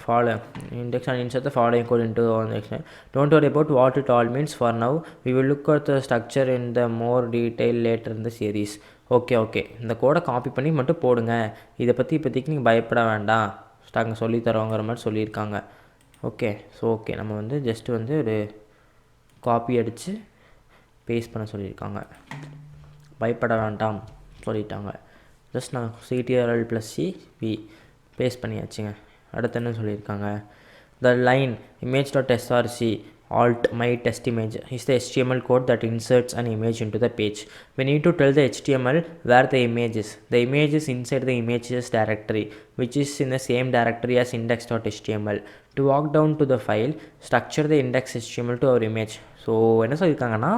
Follow index and insert the following code into the next. Don't worry about what it all means for now. We will look at the structure in the more detail later in the series. Okay இந்த கோடை காப்பி பண்ணி மட்டும் போடுங்க, இதை பற்றி இப்போதைக்கு நீங்கள் பயப்பட வேண்டாம், நாங்கள் சொல்லித்தரோங்கிற மாதிரி சொல்லியிருக்காங்க. ஓகே நம்ம வந்து ஜஸ்ட்டு வந்து ஒரு காப்பி அடித்து பேஸ்ட் பண்ண சொல்லியிருக்காங்க. பயப்பட வேண்டாம் சொல்லிட்டாங்க. ஜஸ்ட் நான் CTRL+C பேஸ்ட் பண்ணியாச்சுங்க. அடுத்து என்ன சொல்லியிருக்காங்க, the line image.src alt my test image is the HTML code that inserts an image into the page. We need to tell the HTML where the image is. The image is inside the images directory, which is in the same directory as index.html. To walk down to the file, structure the index.html to our image. So என்ன சொல்லியிருக்காங்கன்னா,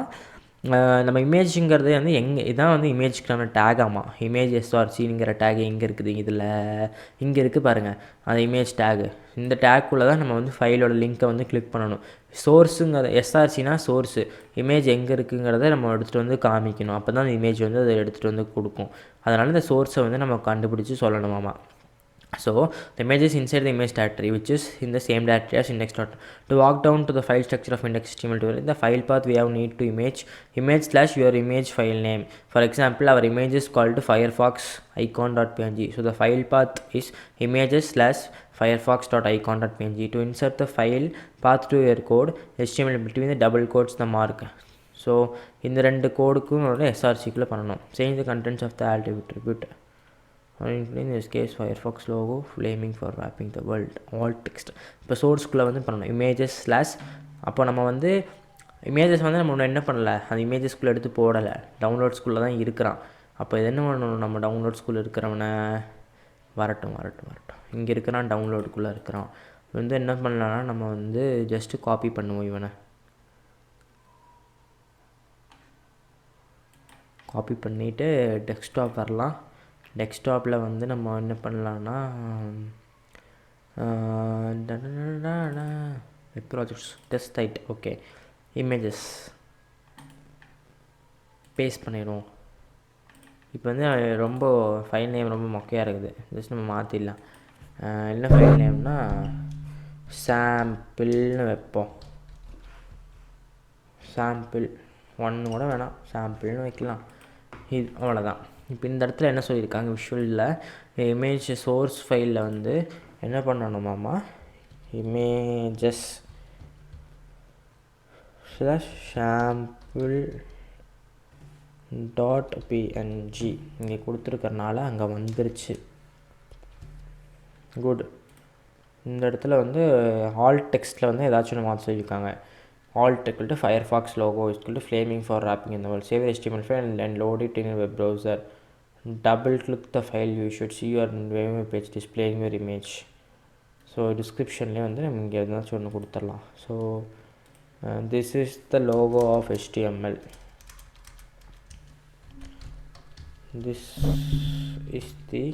நம்ம இமேஜுங்கிறது வந்து இதான் வந்து இமேஜுக்கான டேக். ஆமாம், இமேஜ் SRCங்கிற டேக் எங்கே இருக்குது, இதில் இங்கே இருக்குது பாருங்கள், அந்த இமேஜ் டேகு. இந்த டேக்குள்ளே தான் நம்ம வந்து ஃபைலோட லிங்க்கை வந்து கிளிக் பண்ணணும். சோர்ஸுங்கிற SRCனா சோர்ஸு, இமேஜ் எங்கே இருக்குங்கிறத நம்ம எடுத்துகிட்டு வந்து காமிக்கணும். அப்போ தான் அந்த இமேஜ் வந்து அதை எடுத்துகிட்டு வந்து கொடுக்கும். அதனால் இந்த சோர்ஸை வந்து நம்ம கண்டுபிடிச்சி சொல்லணுமாமா. So the image is inside the image directory, which is in the same directory as index. To walk down to the file structure of index.html, the file path we have need to image/your image file name. For example, our image is called Firefox icon.png. So the file path is images/firefox.icon.png. To insert the file path to your code HTML between the double quotes the mark. So இந்த ரெண்டு கோடுக்கும் SRCக்குள்ளே பண்ணணும். Change the contents of the attribute. In this case Firefox logo flaming for wrapping the world alt text. இப்போ சோர்ஸ்குள்ளே வந்து பண்ணணும் இமேஜஸ் ஸ்லாஷ். அப்போ நம்ம வந்து இமேஜஸ் வந்து நம்ம என்ன பண்ணலை, அந்த இமேஜஸ்குள்ளே எடுத்து போடலை, டவுன்லோட்ஸ்குள்ளே தான் இருக்கிறான். அப்போ இது என்ன பண்ணணும், நம்ம டவுன்லோட்ஸ்குள்ளே இருக்கிறவனை வரட்டும் இங்கே இருக்கிறான், டவுன்லோடுக்குள்ளே இருக்கிறான். வந்து என்ன பண்ணலான்னா நம்ம வந்து ஜஸ்ட்டு காப்பி பண்ணுவோம், இவனை காப்பி பண்ணிவிட்டு டெஸ்க்டாப் வரலாம். டெஸ்க்டாப்பில் வந்து நம்ம என்ன பண்ணலான்னா web projects test site. Okay, images paste பண்ணிடுவோம். இப்போ வந்து ரொம்ப ஃபைல் நேம் ரொம்ப மொக்கையாக இருக்குது, ஜஸ்ட் நம்ம மாற்றிடலாம். என்ன ஃபைல் நேம்னா சாம்பிள்னு வைப்போம். சாம்பிள் 1 கூட வேணாம், சாம்பிள்னு வைக்கலாம். இது அவ்வளோதான். இப்போ இந்த இடத்துல என்ன சொல்லியிருக்காங்க, விஷுவலில் இமேஜ் சோர்ஸ் ஃபைலில் வந்து என்ன பண்ணணுமாம்மா, இமேஜஸ் sample.png இங்கே கொடுத்துருக்கறனால அங்கே வந்துருச்சு. குட். இந்த இடத்துல வந்து ஆல்ட் டெக்ஸ்ட்டில் வந்து ஏதாச்சும் ஒன்று மாற்ற சொல்லியிருக்காங்க. alt equal to Firefox logo is equal to flaming for wrapping in the world. Save the HTML file and load it in your web browser. Double click the file, you should see your web page displaying your image. So descriptionலேயே வந்து நம்ம இங்கே எதுனாச்சும் ஒன்று கொடுத்துடலாம். So this is the logo of HTML. This is the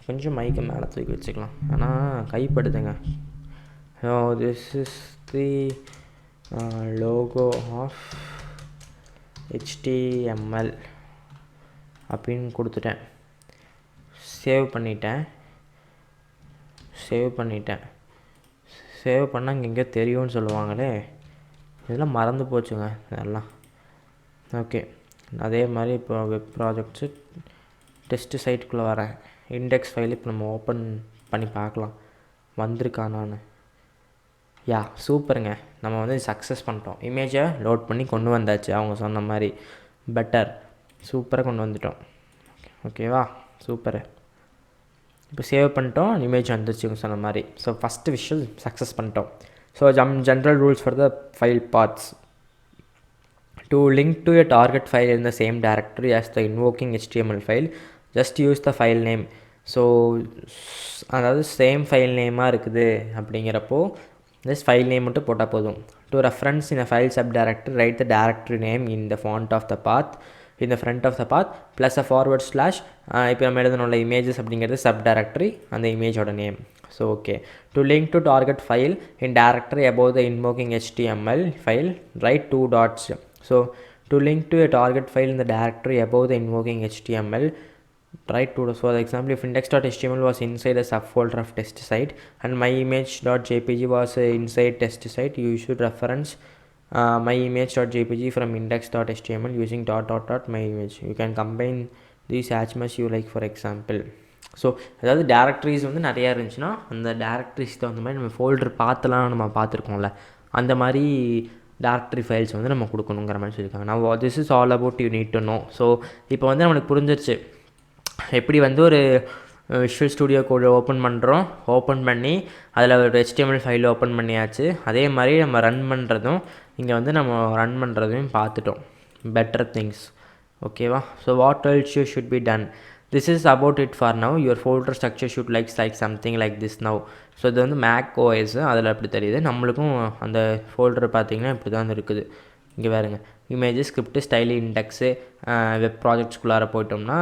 கொஞ்சம் மைக்கை மேலே தூக்கி வச்சுக்கலாம், ஆனால் கைப்படுதுங்க. So this is the logo of HTML அப்படின்னு கொடுத்துட்டேன். சேவ் பண்ணிட்டேன். சேவ் பண்ணால் இங்கே எங்கேயோ தெரியும்னு சொல்லுவாங்களே, இதெல்லாம் மறந்து போச்சுங்க இதெல்லாம். ஓகே, அதே மாதிரி இப்போ வெப் ப்ராஜெக்ட்ஸு டெஸ்ட்டு சைட்டுக்குள்ளே வரேன். இண்டெக்ஸ் ஃபைல் இப்போ நம்ம ஓப்பன் பண்ணி பார்க்கலாம் வந்திருக்கானான்னு. யா சூப்பருங்க, நம்ம வந்து சக்ஸஸ் பண்ணிட்டோம். இமேஜை லோட் பண்ணி கொண்டு வந்தாச்சு அவங்க சொன்ன மாதிரி. பெட்டர், சூப்பராக கொண்டு வந்துட்டோம். ஓகேவா, சூப்பரு. இப்போ சேவ் பண்ணிட்டோம், இமேஜ் வந்துருச்சு இவங்க சொன்ன மாதிரி. ஸோ ஃபஸ்ட்டு விஷயம் சக்ஸஸ் பண்ணிட்டோம். So general rules for the file paths. To link to a target file in the same directory as the invoking HTML file, just use the file name. So அதாவது சேம் ஃபைல் நேமாக இருக்குது அப்படிங்கிறப்போ ஜஸ்ட் ஃபைல் நேம் மட்டும் போட்டால் போதும். To reference in a file subdirectory write the directory name in the font of the path in the front of the path plus a forward slash. இப்போ நம்ம எழுதணும்ல இமேஜஸ் அப்படிங்கிறது சப் டைரக்டரி, அந்த இமேஜோட நேம். So okay, to link to target file in directory above the invoking HTML file write 2 dots. So to link to a target file in the directory above the invoking HTML write 2 dots. For example, if index.html was inside a subfolder of test site and myimage.jpg was inside test site, you should reference myimage.jpg from index.html using ... myimage. You can combine these as much you like, for example. So அதாவது டேரக்டரிஸ் வந்து நிறையா இருந்துச்சுன்னா அந்த டேரக்டரிஸ் தகுந்த மாதிரி நம்ம ஃபோல்டர் பார்த்துலாம் நம்ம பார்த்துருக்கோம்ல, அந்த மாதிரி டேரக்டரி ஃபைல்ஸ் வந்து நம்ம கொடுக்கணுங்கிற மாதிரி சொல்லியிருக்காங்க. நான் this is all about you need to know. So இப்போ வந்து நம்மளுக்கு புரிஞ்சிருச்சு எப்படி வந்து ஒரு விஷுவல் ஸ்டுடியோ கோட் ஓப்பன் பண்ணுறோம், ஓப்பன் பண்ணி அதில் ஒரு HTML ஃபைல் ஓப்பன் பண்ணியாச்சு. அதே மாதிரி நம்ம ரன் பண்ணுறதும் இங்கே வந்து நம்ம ரன் பண்ணுறதையும் பார்த்துட்டோம். Better things. ஓகேவா, so what else you should be done. This is about it for now. Your folder structure should like something like this now. So இது வந்து மேக் OS, அதில் அப்படி தெரியுது. நம்மளுக்கும் அந்த ஃபோல்டர் பார்த்திங்கன்னா இப்படி தான் இருக்குது. இங்கே பாருங்க, இமேஜஸ், ஸ்கிரிப்ட், ஸ்டைலி, இண்டெக்ஸு, வெப் ப்ராஜெக்ட்ஸ்குள்ளார போயிட்டோம்னா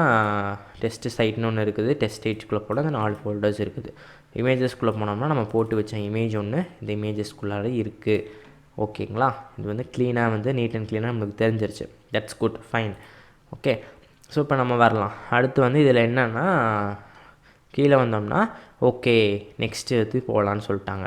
டெஸ்ட் சைட்னு ஒன்று இருக்குது. டெஸ்ட் சைட்ஸ்குள்ளே போட அந்த 4 ஃபோல்டர்ஸ் இருக்குது. இமேஜஸ்குள்ளே போனோம்னா நம்ம போட்டு வச்ச இமேஜ் ஒன்று இந்த இமேஜஸ்குள்ளார இருக்குது. ஓகேங்களா, இது வந்து க்ளீனாக வந்து நீட் அண்ட் க்ளீனாக நம்மளுக்கு தெரிஞ்சிருச்சு. That's good, fine. Okay, so இப்போ நம்ம வரலாம். அடுத்து வந்து இதில் என்னென்னா கீழே வந்தோம்னா ஓகே நெக்ஸ்ட்டு எடுத்து போகலான்னு சொல்லிட்டாங்க.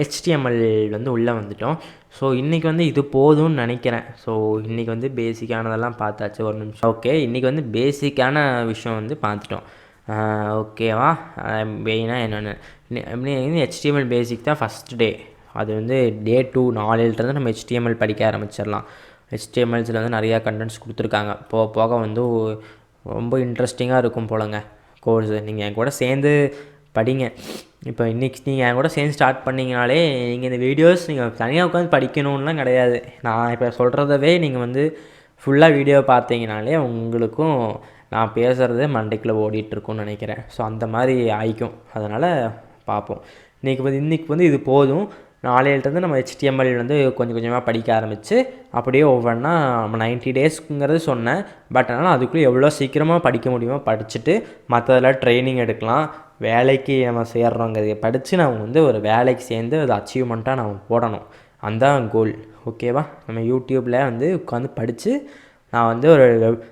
HTML வந்து உள்ளே வந்துட்டோம். ஸோ இன்றைக்கி வந்து இது போதும்னு நினைக்கிறேன். ஸோ இன்றைக்கி வந்து பேசிக்கானதெல்லாம் பார்த்தாச்சு. ஒரு நிமிஷம். ஓகே, இன்றைக்கி வந்து பேசிக்கான விஷயம் வந்து பார்த்துட்டோம். ஓகேவா, மெயினாக என்னென்னு HTML பேசிக் தான் ஃபஸ்ட் டே. அது வந்து டே 2 4 நம்ம HTML படிக்க ஆரம்பிச்சிடலாம். HTMLஸில் வந்து நிறையா கண்டென்ட்ஸ் கொடுத்துருக்காங்க. போக போக வந்து ரொம்ப இன்ட்ரெஸ்டிங்காக இருக்கும் போலங்க கோர்ஸு. நீங்கள் என் கூட சேர்ந்து படிங்க. இப்போ இன்றைக்கி நீங்கள் என் கூட சேர்ந்து ஸ்டார்ட் பண்ணிங்கனாலே நீங்கள் இந்த வீடியோஸ் நீங்கள் தனியாக உட்காந்து படிக்கணும்லாம் கிடையாது. நான் இப்போ சொல்கிறதவே நீங்கள் வந்து ஃபுல்லாக வீடியோ பார்த்தீங்கனாலே உங்களுக்கும் நான் பேசுகிறது மண்டைக்குள்ளே ஓடிட்டுருக்கும்னு நினைக்கிறேன். ஸோ அந்த மாதிரி ஆயிக்கும். அதனால் பார்ப்போம். இன்றைக்கி வந்து இது போதும். நாளையிலேருந்து நம்ம HTML வந்து கொஞ்சம் கொஞ்சமாக படிக்க ஆரம்பித்து அப்படியே ஒவ்வொன்றா நம்ம 90 டேஸ்க்குங்கிறது சொன்னேன். பட் ஆனால் அதுக்குள்ளே எவ்வளோ சீக்கிரமாக படிக்க முடியுமோ படிச்சுட்டு மற்றதெல்லாம் ட்ரைனிங் எடுக்கலாம். வேலைக்கு நம்ம சேர்றோங்கிறத படித்து நம்ம வந்து ஒரு வேலைக்கு சேர்ந்து அது அச்சீவ்மெண்ட்டாக நம்ம போடணும். அதுதான் கோல். ஓகேவா, நம்ம யூடியூப்பில் வந்து உட்காந்து படித்து நான் வந்து ஒரு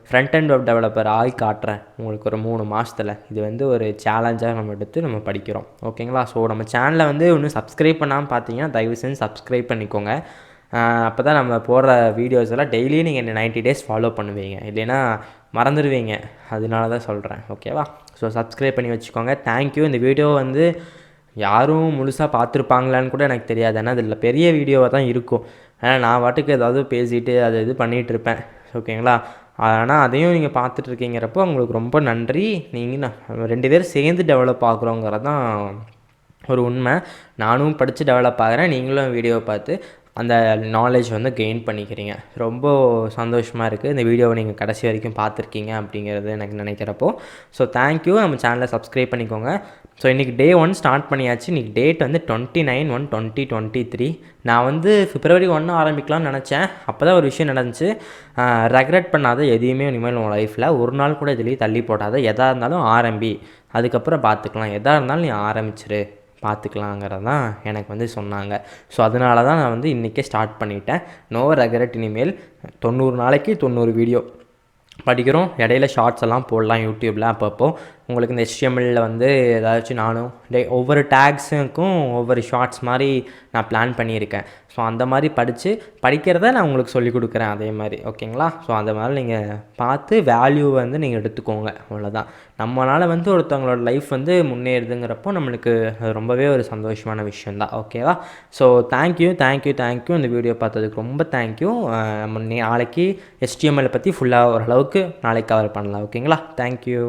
ஃப்ரண்ட்-எண்ட் வெப் டெவலப்பர் ஆகி காட்டுறேன் உங்களுக்கு ஒரு 3 மாதத்தில். இது வந்து ஒரு சேலஞ்சாக நம்ம எடுத்து நம்ம படிக்கிறோம். ஓகேங்களா, ஸோ நம்ம சேனலை வந்து இன்னும் சப்ஸ்கிரைப் பண்ணாமல் பார்த்தீங்கன்னா தயவு செஞ்சு சப்ஸ்கிரைப் பண்ணிக்கோங்க. அப்போ தான் நம்ம போடுற வீடியோஸ் எல்லாம் டெய்லியும் நீங்கள் 90 டேஸ் ஃபாலோ பண்ணுவீங்க, இல்லைன்னா மறந்துடுவீங்க. அதனால தான் சொல்கிறேன். ஓகேவா, ஸோ சப்ஸ்கிரைப் பண்ணி வச்சுக்கோங்க. தேங்க்யூ. இந்த வீடியோ வந்து யாரும் முழுசாக பார்த்துருப்பாங்களான்னு கூட எனக்கு தெரியாது. ஏன்னா அதில் பெரிய வீடியோவாக தான் இருக்கும். ஏன்னா நான் வாட்டுக்கு ஏதாவது பேசிட்டு அது இது பண்ணிகிட்ருப்பேன். ஓகேங்களா, ஆனால் அதையும் நீங்கள் பார்த்துட்ருக்கீங்கிறப்போ உங்களுக்கு ரொம்ப நன்றி. நீங்கள் 2 பேரும் சேர்ந்து டெவலப் ஆகுறோங்கிறது தான் ஒரு உண்மை. நானும் படித்து டெவலப் ஆகிறேன், நீங்களும் வீடியோவை பார்த்து அந்த நாலேஜ் வந்து கெயின் பண்ணிக்கிறீங்க. ரொம்ப சந்தோஷமாக இருக்குது. இந்த வீடியோவை நீங்கள் கடைசி வரைக்கும் பார்த்துருக்கீங்க அப்படிங்கிறது எனக்கு நினைக்கிறப்போ. So thank you. நம்ம சேனலை சப்ஸ்கிரைப் பண்ணிக்கோங்க. ஸோ இன்றைக்கி டே 1 ஸ்டார்ட் பண்ணியாச்சு. இன்றைக்கி டேட் வந்து 29/1/2023. நான் வந்து February 1 ஆரம்பிக்கலாம்னு நினச்சேன். அப்போ தான் ஒரு விஷயம் நடந்துச்சு. ரெக்ரெட் பண்ணாத எதையுமே இனிமேல் உங்கள் லைஃப்பில் ஒரு நாள் கூட இதுலேயும் தள்ளி போடாத. எதாக இருந்தாலும் ஆரம்பி, அதுக்கப்புறம் பார்த்துக்கலாம். எதாக இருந்தாலும் நீ ஆரம்பிச்சிரு, பார்த்துக்கலாங்கிறது தான் எனக்கு வந்து சொன்னாங்க. ஸோ அதனால தான் நான் வந்து இன்றைக்கே ஸ்டார்ட் பண்ணிட்டேன். No regret. இனிமேல் 90 நாளைக்கு 90 வீடியோ படிக்கிறோம். இடையில ஷார்ட்ஸ் எல்லாம் போடலாம் யூடியூப்பில் அப்பப்போ. உங்களுக்கு இந்த HTML வந்து ஏதாச்சும் நானும் ஒவ்வொரு டேக்ஸுக்கும் ஒவ்வொரு ஷார்ட்ஸ் மாதிரி நான் பிளான் பண்ணியிருக்கேன். ஸோ அந்த மாதிரி படிக்கிறத நான் உங்களுக்கு சொல்லிக் கொடுக்குறேன் அதே மாதிரி, ஓகேங்களா? ஸோ அந்த மாதிரி நீங்கள் பார்த்து வேல்யூ வந்து நீங்கள் எடுத்துக்கோங்க, அவ்வளோதான். நம்மளால் வந்து ஒருத்தவங்களோட லைஃப் வந்து முன்னேறுதுங்கிறப்போ நம்மளுக்கு அது ரொம்பவே ஒரு சந்தோஷமான விஷயந்தான், ஓகேவா? So thank you. இந்த வீடியோ பார்த்ததுக்கு ரொம்ப தேங்க்யூ. நம்ம நாளைக்கு HTML பற்றி ஃபுல்லாக ஓரளவுக்கு நாளைக்கு கவர் பண்ணலாம், ஓகேங்களா? தேங்க்யூ.